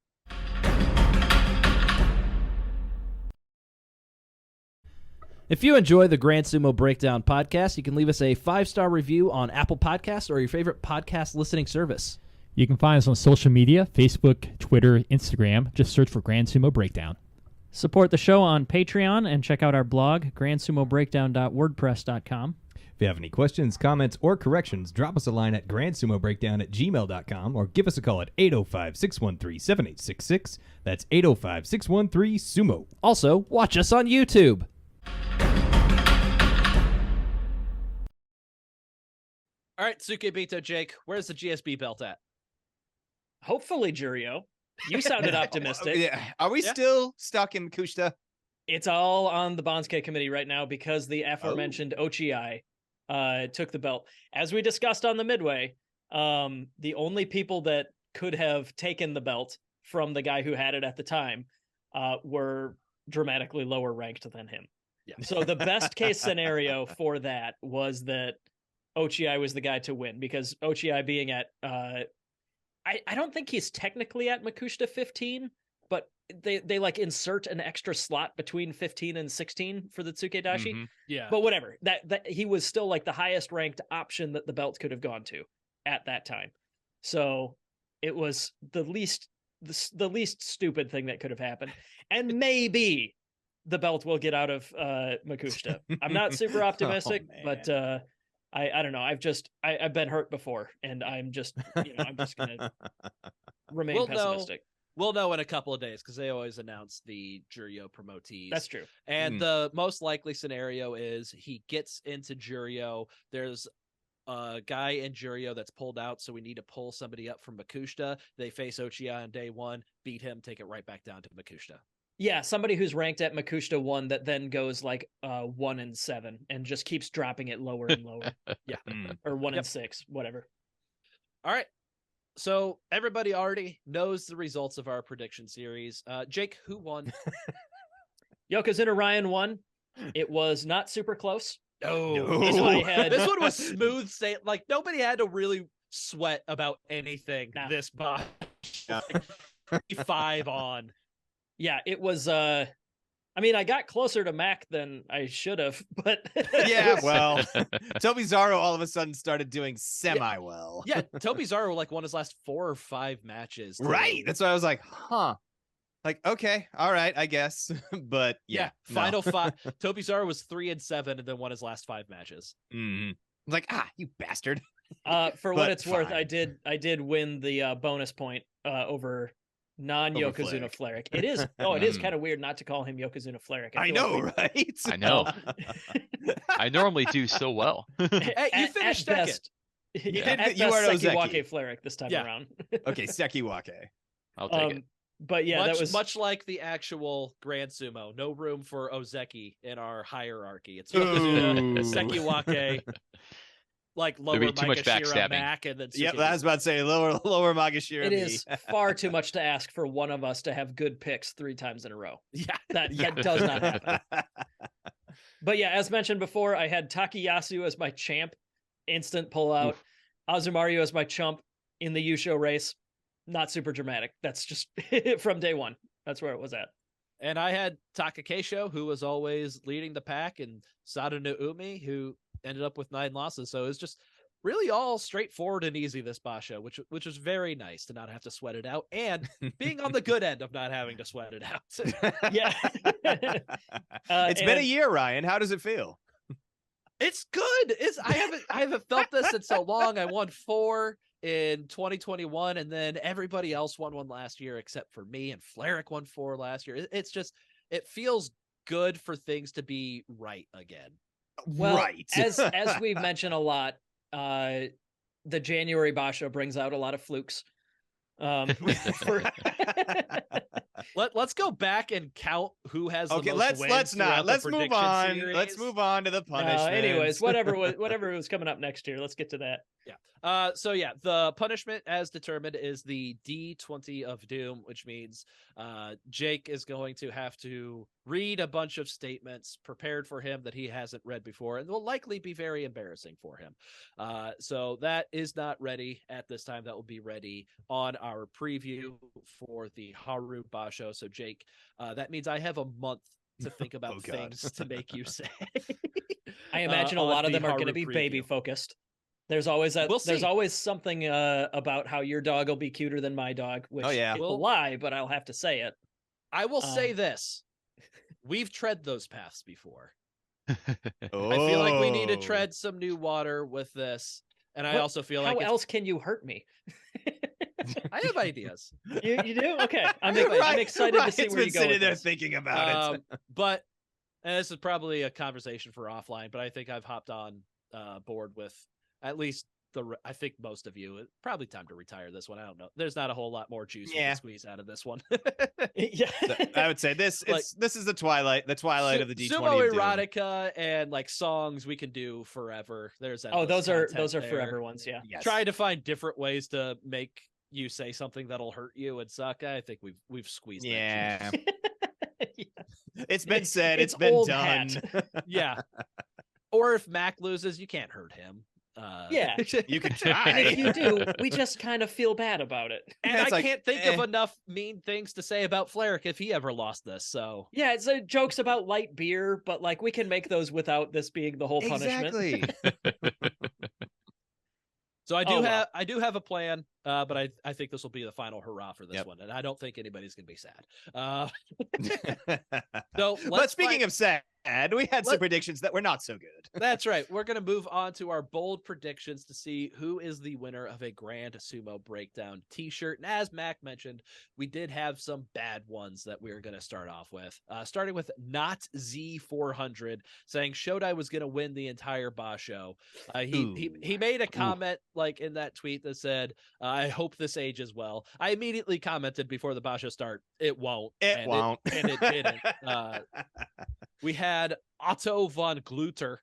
If you enjoy the Grand Sumo Breakdown podcast, you can leave us a 5-star review on Apple Podcasts or your favorite podcast listening service. You can find us on social media, Facebook, Twitter, Instagram. Just search for Grand Sumo Breakdown. Support the show on Patreon and check out our blog, grandsumobreakdown.wordpress.com. If you have any questions, comments, or corrections, drop us a line at grandsumobreakdown@gmail.com or give us a call at 805-613-7866. That's 805-613-SUMO. Also, watch us on YouTube. All right, Tsukebito Jake, where's the GSB belt at? Hopefully, Juryo. You sounded optimistic. Yeah. Are we still stuck in Makushita? It's all on the Bonsuke committee right now because the aforementioned Ochi took the belt. As we discussed on the midway, the only people that could have taken the belt from the guy who had it at the time were dramatically lower ranked than him. Yeah. So the best case scenario for that was that Ochi was the guy to win, because Ochi being at I don't think he's technically at Makushita 15, but they like insert an extra slot between 15 and 16 for the Tsukedashi. Mhm. Yeah. But whatever, that he was still like the highest ranked option that the belt could have gone to at that time. So it was the least stupid thing that could have happened. And maybe the belt will get out of Makushita. I'm not super optimistic, but I don't know. I've been hurt before, and I'm just gonna remain pessimistic. We'll know in a couple of days, because they always announce the Juryo promotees. That's true. And the most likely scenario is he gets into Juryo. There's a guy in Juryo that's pulled out, so we need to pull somebody up from Makushita. They face Ochiai on day 1, beat him, take it right back down to Makushita. Yeah, somebody who's ranked at Makushita 1 that then goes like 1 and 7 and just keeps dropping it lower and lower. Yeah. Or 1 and 6, whatever. All right. So everybody already knows the results of our prediction series. Jake, who won? Yokozuna Ryan won. It was not super close. No. This one was smooth. Like, nobody had to really sweat about anything this box. 5 on. Yeah, it was I mean, I got closer to Mac than I should have, but yeah, well, Tobizaro all of a sudden started doing well. Yeah, Tobizaro like won his last 4 or 5 matches. Too. Right. That's why I was like, huh. Like, okay, all right, I guess. But yeah, final 5. Tobizaro was 3 and 7 and then won his last 5 matches. Mm-hmm. Like, you bastard. For what it's worth, I did win the bonus point over non-Yokozuna Fleric. It is it is kind of weird not to call him Yokozuna Fleric. I know, right? I know. I normally do so well. Hey, you finished second. Best, you are Sekiwake Fleric this time around. Okay, Sekiwake. I'll take it. But yeah, that was much like the actual Grand Sumo. No room for Ozeki in our hierarchy. It's Yokozuna, Sekiwake, like lower There'd be too much backstabbing. Mac, and then Yep, I was about to say lower Magashira. It is far too much to ask for one of us to have good picks 3 times in a row. Yeah, that does not happen. But yeah, as mentioned before, I had Takayasu as my champ, instant pullout. Azumaru as my chump in the Yusho race. Not super dramatic. That's just from day 1. That's where it was at. And I had Takakeisho, who was always leading the pack, and Sada no Umi, who ended up with 9 losses. So it was just really all straightforward and easy this Basho, which was very nice to not have to sweat it out, and being on the good end of not having to sweat it out. Yeah. It's been a year, Ryan. How does it feel? It's good. I haven't felt this in so long. I won 4 in 2021, and then everybody else won 1 last year except for me, and Fleric won 4 last year. It's just, it feels good for things to be right again. Well, right. as we've mentioned a lot, the January Basho brings out a lot of flukes. Let's go back and count who has the most wins. Let's not. Let's move on. Series. Let's move on to the punishment. Anyways, whatever was coming up next year, let's get to that. Yeah. So yeah, the punishment as determined is the D20 of Doom, which means Jake is going to have to read a bunch of statements prepared for him that he hasn't read before, and will likely be very embarrassing for him. So that is not ready at this time. That will be ready on our preview for the Haru Basho. So Jake, that means I have a month to think about things to make you say. I imagine a lot of them are going to be baby focused. There's always there's always something about how your dog will be cuter than my dog, which it will lie, but I'll have to say it. I will say this. We've tread those paths before. I feel like we need to tread some new water with this. And I also feel like how else can you hurt me? I have ideas. You do? Okay. I'm excited to see where you go. Sitting there thinking about it. But, and this is probably a conversation for offline, but I think I've hopped on board with at least I think most of you. It's probably time to retire this one. I don't know. There's not a whole lot more juice we can squeeze out of this one. Yeah, I would say this is the twilight of the D20. Sumo erotica and like songs we can do forever. There's those are forever ones. Yeah. Yes. Trying to find different ways to make you say something that'll hurt you and suck, I think we've squeezed that. Yeah. Yeah. It's been said. It's it's been old done. hat. Yeah. Or if Mac loses, you can't hurt him. Yeah. You can And try. if you do, we just kind of feel bad about it. And It's I like, can't think of enough mean things to say about Fleric if he ever lost this. So Yeah, it's jokes about light beer, but like we can make those without this being the whole punishment. Exactly. So I do Oh, have well. I do have a plan, but I think this will be the final hurrah for this Yep. one, and I don't think anybody's gonna be sad. So But speaking of sad, we had some Let- predictions that were not so good. That's right. We're gonna move on to our bold predictions to see who is the winner of a Grand Sumo Breakdown T-shirt. And as Mac mentioned, we did have some bad ones that we were gonna start off with. Starting with Not Z400 saying Shodai was gonna win the entire Basho. He made a comment like in that tweet that said, "I hope this ages well." I immediately commented before the Basho start, "It won't." It won't. And it didn't. We had Otto von Gluter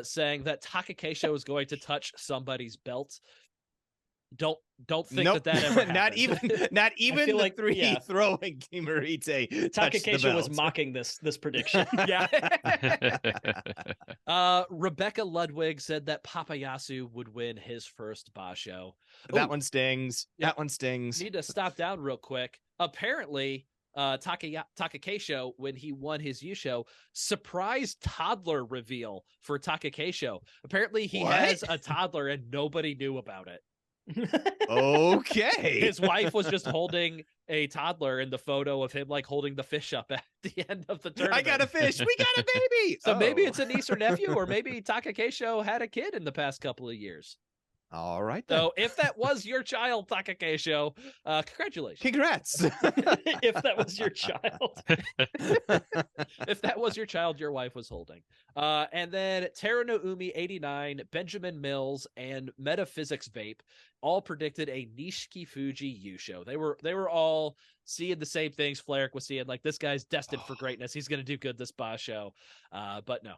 saying that Takakeisho is going to touch somebody's belt. Don't think Nope. that ever not happened. not even feel the like- three yeah. throwing Kimarite touched the Takakeisho was belt. mocking this prediction. Yeah. Rebecca Ludwig said that Papayasu would win his first Basho. That Ooh. one stings. Yeah. That one stings. Need to stop down real quick. Apparently, Takakeisho, when he won his Yusho, surprise toddler reveal for Takakeisho. Apparently, he What? has a toddler and nobody knew about it. Okay. His wife was just holding a toddler in the photo of him like holding the fish up at the end of the tournament. I got a fish. We got a baby. So maybe Oh. it's a niece or nephew, or maybe Takakeisho had a kid in the past couple of years. All right then. So if that was your child, Takakeisho, congratulations. Congrats. If that was your child. If that was your child, your wife was holding. And then Tara no Umi 89, Benjamin Mills, and Metaphysics Vape all predicted a Nishiki Fuji Yusho. They were all seeing the same things Fleric was seeing. Like, this guy's destined for greatness. He's going to do good this Basho. But no,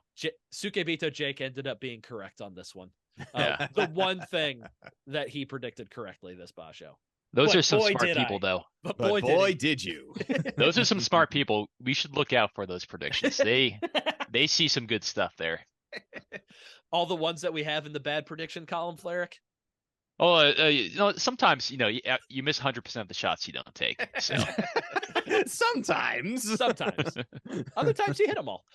Sukebito Jake ended up being correct on this one. Yeah. The one thing that he predicted correctly this Basho. Those Boy, are some boy, smart did people, I. though. But But boy, boy, did he. did you. Those are some smart people. We should look out for those predictions. They see some good stuff there. All the ones that we have in the bad prediction column, Fleric. Oh, sometimes you miss 100% of the shots you don't take. So Sometimes. Sometimes. Other times you hit them all.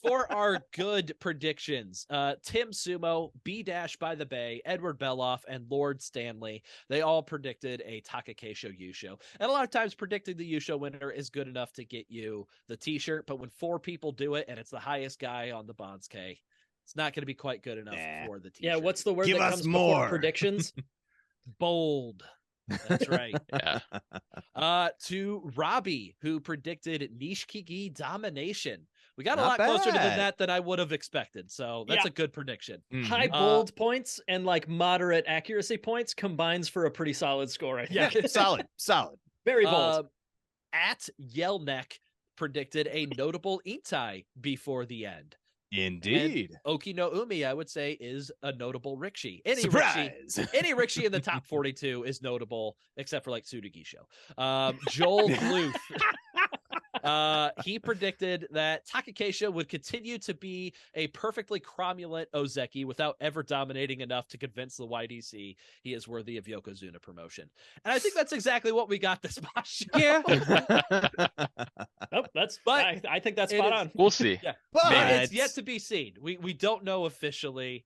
For our good predictions, Tim Sumo, B Dash by the Bay, Edward Beloff, and Lord Stanley, they all predicted a Takakeisho Yusho. And a lot of times predicting the Yusho winner is good enough to get you the t-shirt, but when 4 people do it and it's the highest guy on the Bonds K, it's not going to be quite good enough Nah. for the t-shirt. Yeah, what's the word Give that us comes more. before predictions? bold? That's right. yeah, To Robbie, who predicted Nishikigi domination. We got a Not lot closer to bad. that than I would have expected. So that's Yeah. a good prediction. Mhm. High bold points and like moderate accuracy points combines for a pretty solid score. I think. Yeah. Solid. Very bold. At Yellneck predicted a notable Itai before the end. Indeed. Oki no Umi, I would say, is a notable Rikshi. Any Surprise. Any Rikshi in the top 42 is notable, except for like Tsurugisho. Joel Bluth. He predicted that Takakeisho would continue to be a perfectly cromulent Ozeki without ever dominating enough to convince the YDC he is worthy of Yokozuna promotion. And I think that's exactly what we got this Basho. Yeah. Oh, that's. But I think that's it spot is- on. we'll see. Yeah. But But it's yet to be seen. We don't know officially,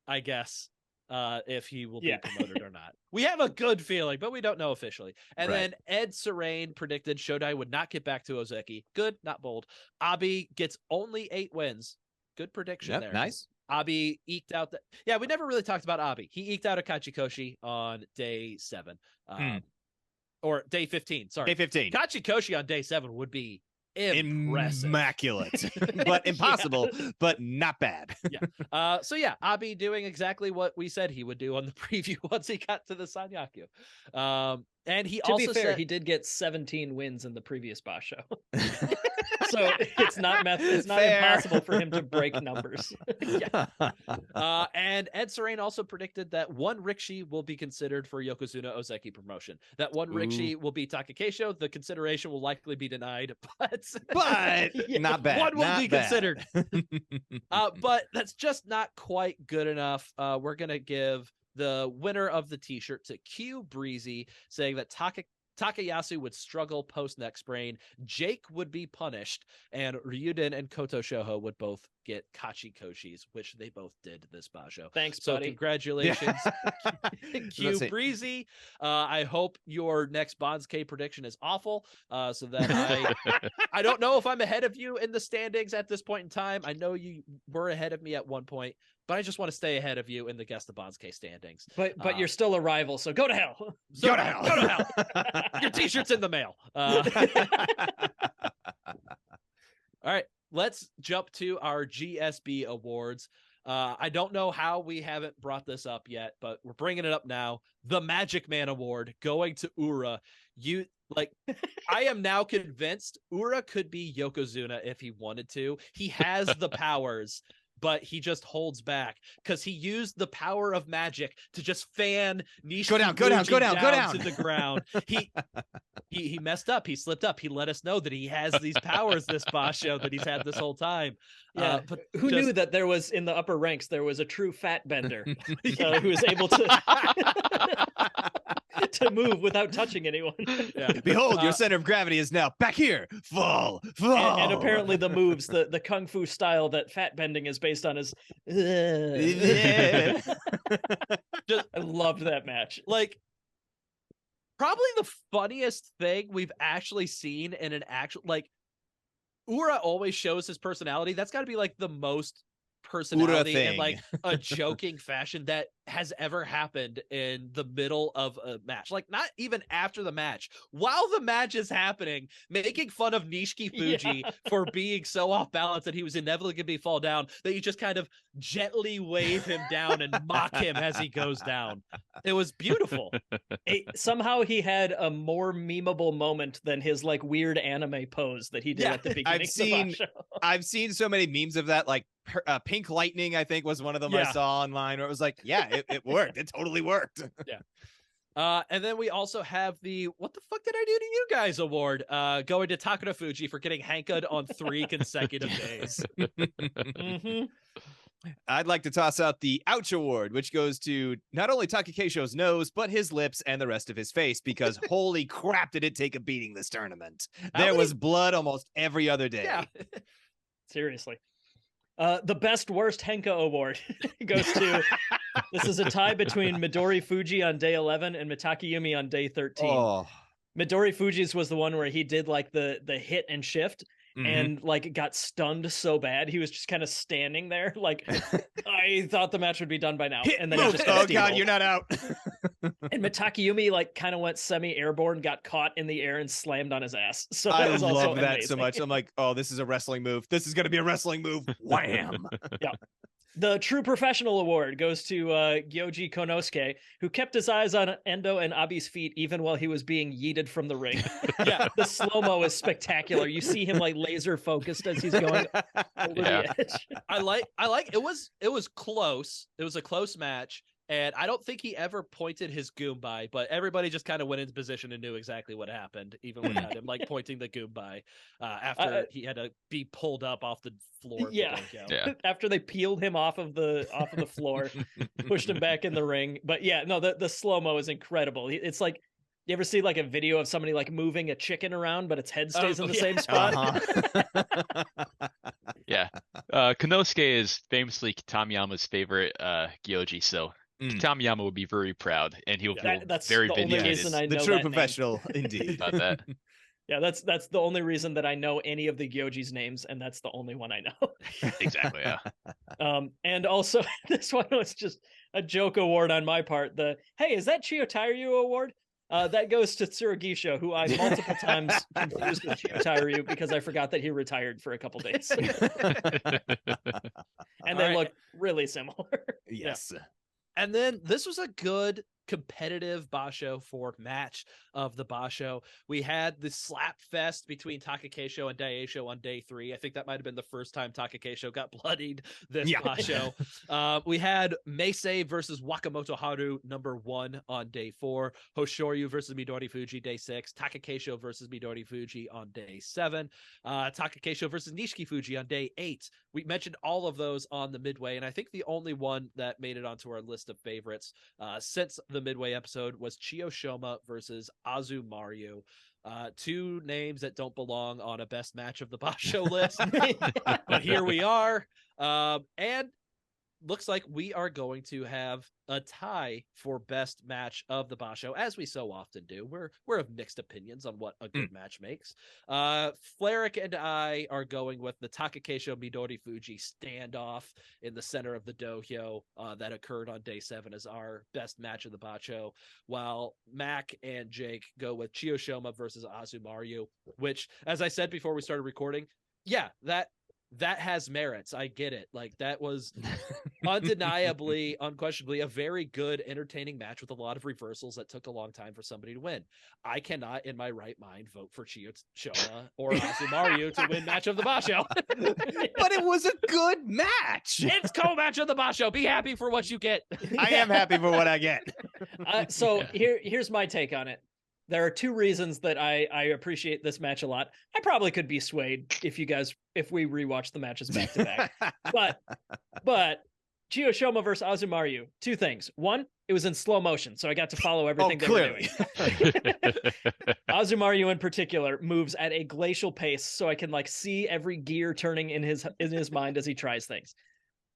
I guess, if he will be Yeah. promoted or not. We have a good feeling, but we don't know officially. And Right. then Ed Serene predicted Shodai would not get back to Ozeki. Good, not bold. Abi gets only 8 wins. Good prediction Yep, there. nice. Abi eked out the. Yeah, we never really talked about Abi. He eked out a Kachikoshi on day 7. Or day 15. Sorry. Day 15. Kachikoshi on day 7 would be immaculate, but impossible, but not bad. So yeah, Abi doing exactly what we said he would do on the preview once he got to the Sanyaku. And he to also be fair, said, he did get 17 wins in the previous Basho. So it's not impossible for him to break numbers. And Ed Serene also predicted that one Rikishi will be considered for Yokozuna Ozeki promotion. That one Rikishi will be Takakeisho. The consideration will likely be denied, but not bad. One will not be bad. considered. But that's just not quite good enough. We're gonna give the winner of the t-shirt to Q Breezy, saying that Takayasu would struggle post neck sprain, Jake would be punished, and Ryuden and Koto Shoho would both get Kachi Koshis, which they both did this Basho. Thanks, So buddy. congratulations, Q Let's see. Breezy. I hope your next Bonds K prediction is awful, so that I don't know if I'm ahead of you in the standings at this point in time. I know you were ahead of me at one point, but I just want to stay ahead of you in the Guess the Bonds K standings. But you're still a rival, so go to hell. Go to hell. Go to hell. Your t-shirt's in the mail. All right, let's jump to our GSB awards. I don't know how we haven't brought this up yet, but we're bringing it up now. The Magic Man Award going to Ura. I am now convinced Ura could be Yokozuna if he wanted to. He has the powers, but he just holds back because he used the power of magic to just fan Nishi Go down to the ground. He messed up. He slipped up. He let us know that he has these powers, this Basho, that he's had this whole time. Yeah, but who knew that there was, in the upper ranks, there was a true fat bender who was able to to move without touching anyone. Yeah. Behold, your center of gravity is now back here. Fall. And apparently the moves, the kung fu style that fat bending is based on is. I loved that match. Probably the funniest thing we've actually seen in an actual Ura always shows his personality. That's got to be the most personality in a joking fashion that has ever happened in the middle of a match. Not even after the match, while the match is happening, making fun of Nishiki Fuji for being so off balance that he was inevitably going to fall down, that you just kind of gently wave him down and mock him as he goes down. It was beautiful. Somehow he had a more memeable moment than his weird anime pose that he did at the beginning. I've seen so many memes of that, Pink Lightning, I think, was one of them I saw online, where it was it worked. It totally worked. Yeah. And then we also have the "What the fuck did I do to you guys" award, going to Takara Fuji for getting hanked on 3 consecutive days. I'd like to toss out the Ouch Award, which goes to not only Takakeisho's nose, but his lips and the rest of his face, because holy crap, did it take a beating this tournament. There was blood almost every other day. Yeah. Seriously. The Best Worst Henka Award goes to, this is a tie between Midori Fuji on day 11 and Mitaki Yumi on day 13. Oh. Midori Fuji's was the one where he did the hit and shift and got stunned so bad he was just kind of standing there I thought the match would be done by now, and then he just got God, you're not out. And Mitaki Yumi kind of went semi-airborne, got caught in the air and slammed on his ass. So I was also love that amazing. so much. I'm like, oh, this is a wrestling move. This is going to be a wrestling move. Wham. Yeah. The True Professional Award goes to Gyoji Konosuke, who kept his eyes on Endo and Abi's feet even while he was being yeeted from the ring. Yeah, the slow-mo is spectacular. You see him laser focused as he's going over the edge. I like it was close. It was a close match. And I don't think he ever pointed his Goombay, but everybody just kind of went into position and knew exactly what happened, even without him pointing the Goombay after he had to be pulled up off the floor. Yeah. After they peeled him off of the floor, pushed him back in the ring. But yeah, no, the slow-mo is incredible. It's you ever see a video of somebody moving a chicken around, but its head stays in the same spot? Yeah. Konosuke is famously Kitamiyama's favorite Gyoji, so Kitamiyama would be very proud, and he'll feel that's very the only vindicated. reason I know the true that professional, indeed. About that. Yeah, that's the only reason that I know any of the Gyoji's names, and that's the only one I know. Exactly, yeah. And also, this one was just a joke award on my part. Hey, is that Chiyotairyu award? That goes to Tsurugisho, who I multiple times confused with Shintaro because I forgot that he retired for a couple days. And they look really similar. Yes. And then this was a good competitive Basho for match of the Basho. We had the slap fest between Takakeisho and Daisho on day 3. I think that might have been the first time Takakeisho got bloodied this Basho. We had Meisei versus Wakamoto Haru number 1 on day 4. Hoshoryu versus Midori Fuji day 6. Takakeisho versus Midori Fuji on day 7. Takakeisho versus Nishiki Fuji on day 8. We mentioned all of those on the midway, and I think the only one that made it onto our list of favorites since the midway episode was Chiyoshoma versus Azumaryu. 2 names that don't belong on a best match of the Basho list, but here we are. And looks like we are going to have a tie for best match of the Basho, as we so often do. We're of mixed opinions on what a good match makes. Fleric and I are going with the Takakeisho Midori Fuji standoff in the center of the dohyo that occurred on day 7 as our best match of the Basho, while Mac and Jake go with Chiyoshoma versus Azumaryu, which, as I said before we started recording, that has merits. I get it. Like, that was undeniably, unquestionably a very good, entertaining match with a lot of reversals that took a long time for somebody to win. I cannot, in my right mind, vote for Chiyoshoma or Azumaryu to win match of the Basho. But it was a good match. It's co-match of the Basho. Be happy for what you get. I am happy for what I get. Here's my take on it. There are 2 reasons that I appreciate this match a lot. I probably could be swayed if we rewatch the matches back to back. But Chiyoshoma versus Azumaryu, 2 things. 1, it was in slow motion, so I got to follow everything they were doing. Azumaryu in particular moves at a glacial pace, so I can see every gear turning in his mind as he tries things.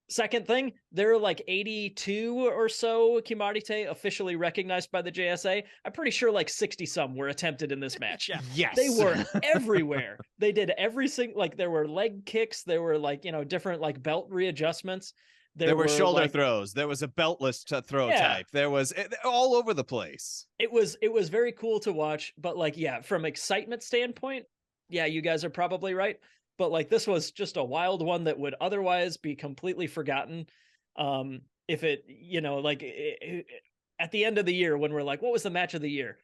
Second thing, there are 82 or so Kimarite officially recognized by the JSA. I'm pretty sure 60 some were attempted in this match. Yes. They were everywhere. They did every single, there were leg kicks. There were different belt readjustments. There were shoulder throws. There was a beltless throw type. There was all over the place. It was very cool to watch, but from excitement standpoint, you guys are probably right. But this was just a wild one that would otherwise be completely forgotten. If it, at the end of the year when we're what was the match of the year?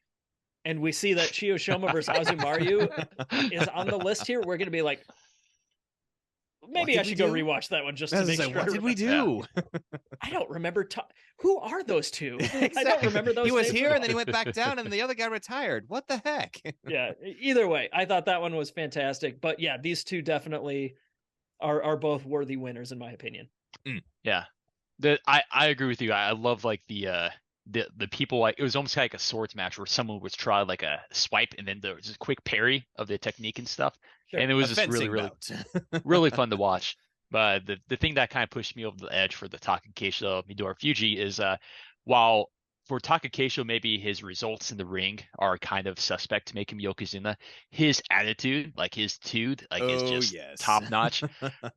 And we see that Chiyoshoma versus Azumaryu is on the list here, we're going to be maybe I should go rewatch that one just to make sure. What did we do? I don't remember. Who are those 2? Exactly. I don't remember those. He was here and then he went back down and the other guy retired. What the heck? Yeah. Either way, I thought that one was fantastic. But yeah, these 2 definitely are both worthy winners in my opinion. Yeah. I agree with you. I love the people, it was almost like a swords match where someone would try a swipe and then there was a quick parry of the technique and stuff. Sure. And it was just really really fun to watch. But the thing that kind of pushed me over the edge for the Takakeisho Midori Fuji is while for Takakeisho maybe his results in the ring are kind of suspect to make him Yokozuna, his attitude, his tude, is just top notch.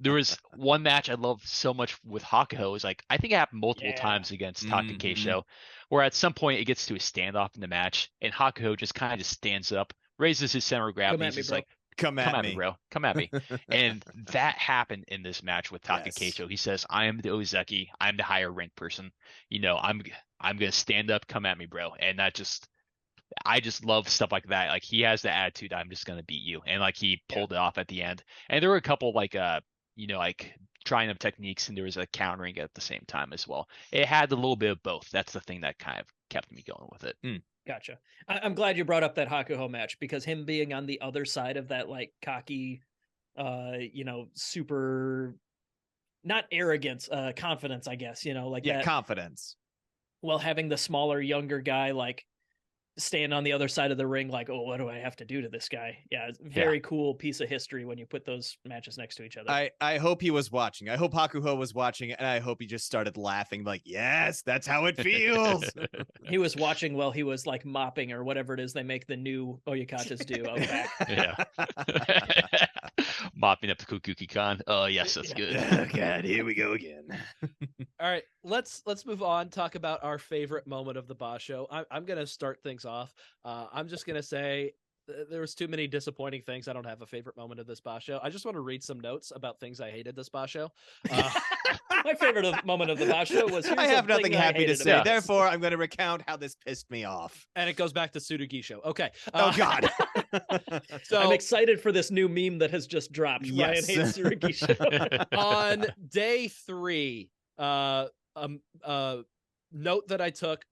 There was one match I love so much with Hakuho is I think it happened multiple times against Takakeisho, where at some point it gets to a standoff in the match and Hakuho just kind of just stands up, raises his center of gravity, and he's Come at me, bro. Come at me. And that happened in this match with Takakeisho. Yes. He says, I am the Ozeki. I'm the higher ranked person. I'm going to stand up. Come at me, bro. And I just love stuff like that. He has the attitude. I'm just going to beat you. And he pulled it off at the end. And there were a couple trying up techniques and there was a countering at the same time as well. It had a little bit of both. That's the thing that kind of kept me going with it. Gotcha. I'm glad you brought up that Hakuho match because him being on the other side of that cocky, super, not arrogance, confidence, I guess, that confidence. Well, having the smaller, younger guy stand on the other side of the ring oh, what do I have to do to this guy? Yeah, it's very cool piece of history when you put those matches next to each other. I hope he was watching. I hope Hakuho was watching and I hope he just started laughing yes, that's how it feels. He was watching while he was mopping or whatever it is they make the new Oyakatas do out back. Yeah. Mopping up the Kukuki-kan. Oh, yes, that's good. Oh, God, here we go again. All right, let's move on. Talk about our favorite moment of the Basho. I'm gonna start things off. I'm just gonna say there was too many disappointing things. I don't have a favorite moment of this Basho. I just want to read some notes about things I hated this Basho. My favorite moment of the Basho was I have nothing happy to say. about this. Therefore, I'm going to recount how this pissed me off. And it goes back to Surugisho. Okay. Oh, God. So I'm excited for this new meme that has just dropped. Yes. Ryan hates Surugisho. on day 3, note that I took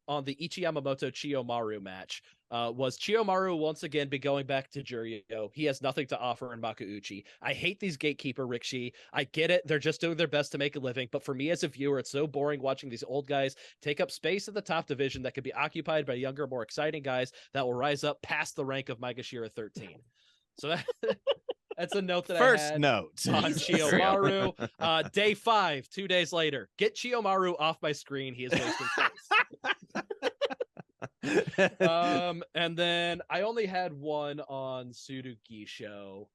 on the Ichiyamamoto Chiyomaru match was Chiyomaru once again be going back to Juryo. He has nothing to offer in Makuuchi. I hate these gatekeeper Rikishi. I get it. They're just doing their best to make a living. But for me as a viewer, it's so boring watching these old guys take up space at the top division that could be occupied by younger, more exciting guys that will rise up past the rank of Maegashira 13. So that's a note that First I had note. on Chiyomaru. Day 5, 2 days later. Get Chiyomaru off my screen. He is wasting space. And then I only had one on Surugisho.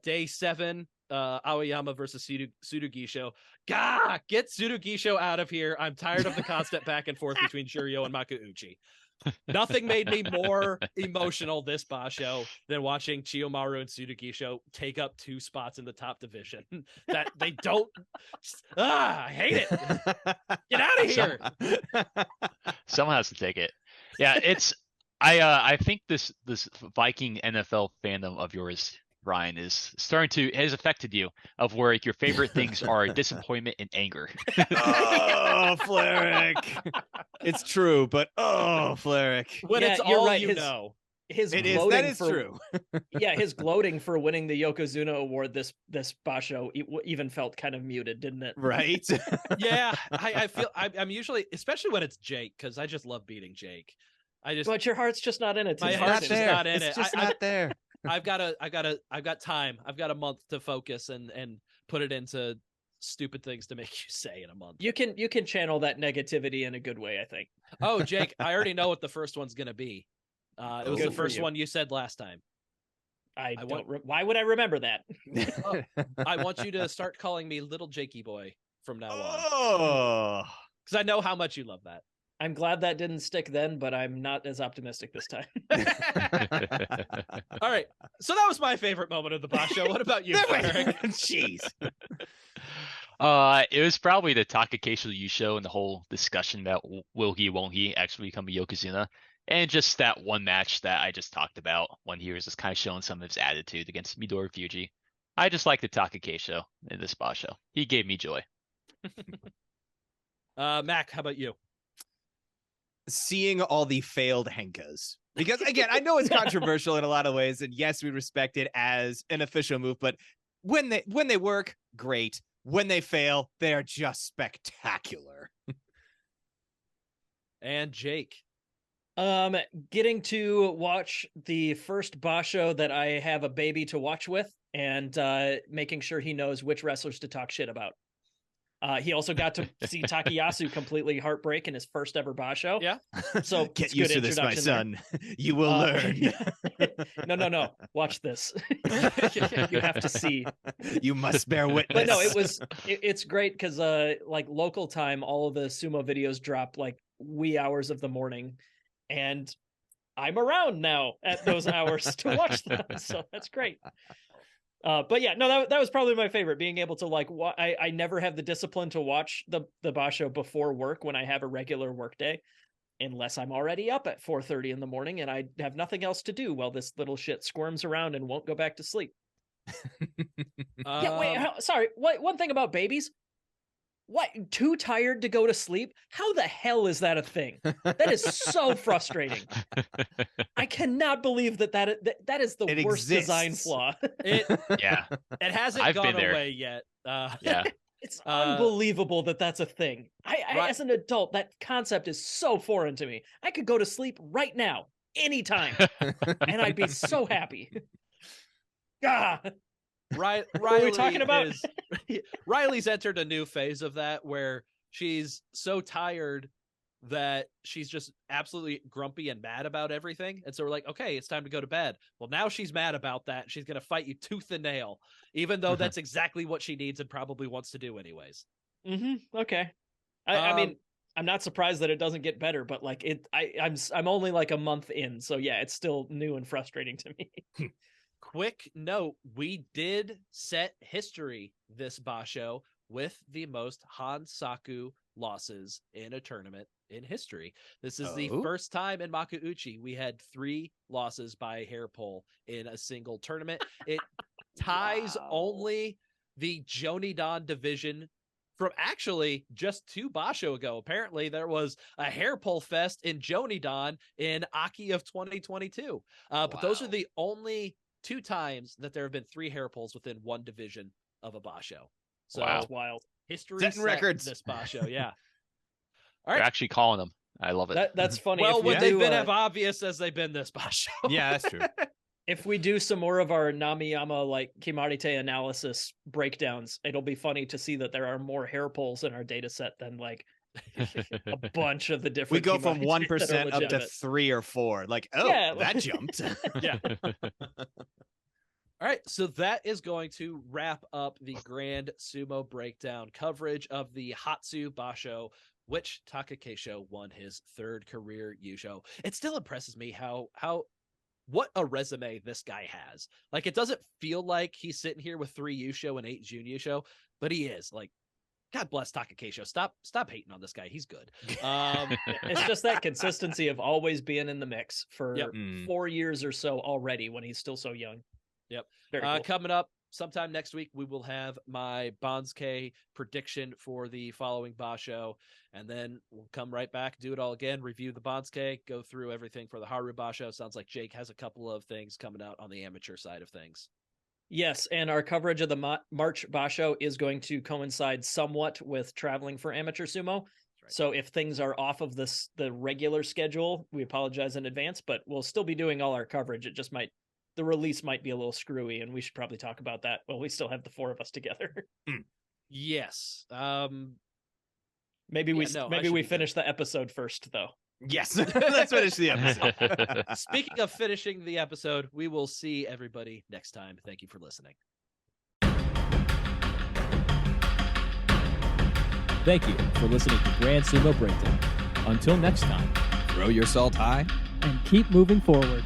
Day 7, Aoyama versus Surugisho. Gah! Get Surugisho out of here. I'm tired of the constant back and forth between Shuryo and Makuuchi. Nothing made me more emotional this Basho than watching Chiyomaru and Surugisho take up 2 spots in the top division. That they don't. I hate it. Get out of here. Someone has to take it. Yeah, it's I think this Viking NFL fandom of yours, Ryan, is starting to has affected you of where your favorite things are disappointment and anger. Oh, Fleric. It's true, but Fleric. When Yeah, it's you're all right. you His- know. His It is. gloating That is for, true. Yeah, his gloating for winning the Yokozuna Award this Basho even felt kind of muted, didn't it? Right? Yeah, I feel I'm usually, especially when it's Jake, because I just love beating Jake. But your heart's just not in it. My today. heart's just not in it's it. just not there. I've got time. I've got a month to focus and put it into stupid things to make you say in a month. You can channel that negativity in a good way, I think. Oh, Jake, I already know what the first one's gonna be. It was Good the for first you. one you said last time. I want- don't. Why would I remember that? I want you to start calling me Little Jakey Boy from now on, Oh. because I know how much you love that. I'm glad that didn't stick then, but I'm not as optimistic this time. All right, so that was my favorite moment of the Basho. What about you, Eric? Jeez. It was probably the Takakeisho Yusho and the whole discussion about will he, won't he actually become a Yokozuna. And just that one match that I just talked about when he was just kind of showing some of his attitude against Midori Fuji. I just like the Takakeisho in this Basho. He gave me joy. Mac, how about you? Seeing all the failed Henkas. Because again, I know it's controversial in a lot of ways, and yes, we respect it as an official move, but when they work, great. When they fail, they are just spectacular. And Jake. Getting to watch the first Basho that I have a baby to watch with, and making sure he knows which wrestlers to talk shit about. He also got to see Takayasu completely heartbreak in his first ever Basho. Yeah. So Get it's used good to this, my introduction son. You will learn. No. Watch this. You have to see. You must bear witness. But no, it's great because like local time, all of the sumo videos drop like wee hours of the morning, and I'm around now at those hours to watch them. So that's great. But yeah, no, that was probably my favorite. Being able to like, I never have the discipline to watch the Basho before work when I have a regular work day, unless I'm already up at 4:30 in the morning and I have nothing else to do while this little shit squirms around and won't go back to sleep. Yeah, wait, sorry. One thing about babies. What? Too tired to go to sleep? How the hell is that a thing? That is so frustrating. I cannot believe that is the It worst exists. design flaw. Yeah. It hasn't I've gone been there. away yet. Yeah. It's unbelievable that that's a thing. I Right. as an adult, that concept is so foreign to me. I could go to sleep right now, anytime, and I'd be so happy. Ah, Riley What are we talking about? Riley's entered a new phase of that where she's so tired that she's just absolutely grumpy and mad about everything. And so we're like, okay, it's time to go to bed. Well, now she's mad about that. She's going to fight you tooth and nail, even though that's exactly what she needs and probably wants to do anyways. Okay. I mean, I'm not surprised that it doesn't get better, but like I'm only like a month in. So yeah, it's still new and frustrating to me. Quick note, we did set history this Basho with the most Hansaku losses in a tournament in history. This is the first time in Makuuchi we had 3 losses by hair pull in a single tournament. It ties only the Jonidan division from actually just 2 Basho ago. Apparently there was a hair pull fest in Jonidan in Aki of 2022. But those are the only 2 times that there have been 3 hair pulls within one division of a Basho. So that's wild. History setting records. This Basho, yeah. All They're right. actually calling them. I love it. That's funny. Well, If would we they do, been as obvious as they've been this Basho? Yeah, that's true. if we do some more of our Namiyama like Kimarite analysis breakdowns, it'll be funny to see that there are more hair pulls in our data set than like a bunch of the different. We go from Kimarites that 1% are up to legitimate. 3 or 4. Like, oh, Yeah. that jumped. Yeah. All right, so that is going to wrap up the Grand Sumo Breakdown coverage of the Hatsu Basho, which Takakeisho won his 3rd career Yusho. It still impresses me how what a resume this guy has. Like, it doesn't feel like he's sitting here with 3 Yusho and 8 Jun Yusho, but he is. Like, God bless Takakeisho. Stop hating on this guy. He's good. It's just that consistency of always being in the mix for Yep. 4 years or so already when he's still so young. Yep. Very cool. Coming up sometime next week, we will have my Bansuke prediction for the following Basho, and then we'll come right back, do it all again, review the Bansuke, go through everything for the Haru Basho. Sounds like Jake has a couple of things coming out on the amateur side of things. Yes, and our coverage of the March Basho is going to coincide somewhat with traveling for amateur sumo. Right. So if things are off of the regular schedule, we apologize in advance, but we'll still be doing all our coverage. It just the release might be a little screwy, and we should probably talk about that. Well, we still have the 4 of us together. Yes. Maybe we finish the episode first, though. Yes, let's finish the episode. Speaking of finishing the episode, we will see everybody next time. Thank you for listening. Thank you for listening to Grand Sumo Breakdown. Until next time, Throw your salt high. And keep moving forward.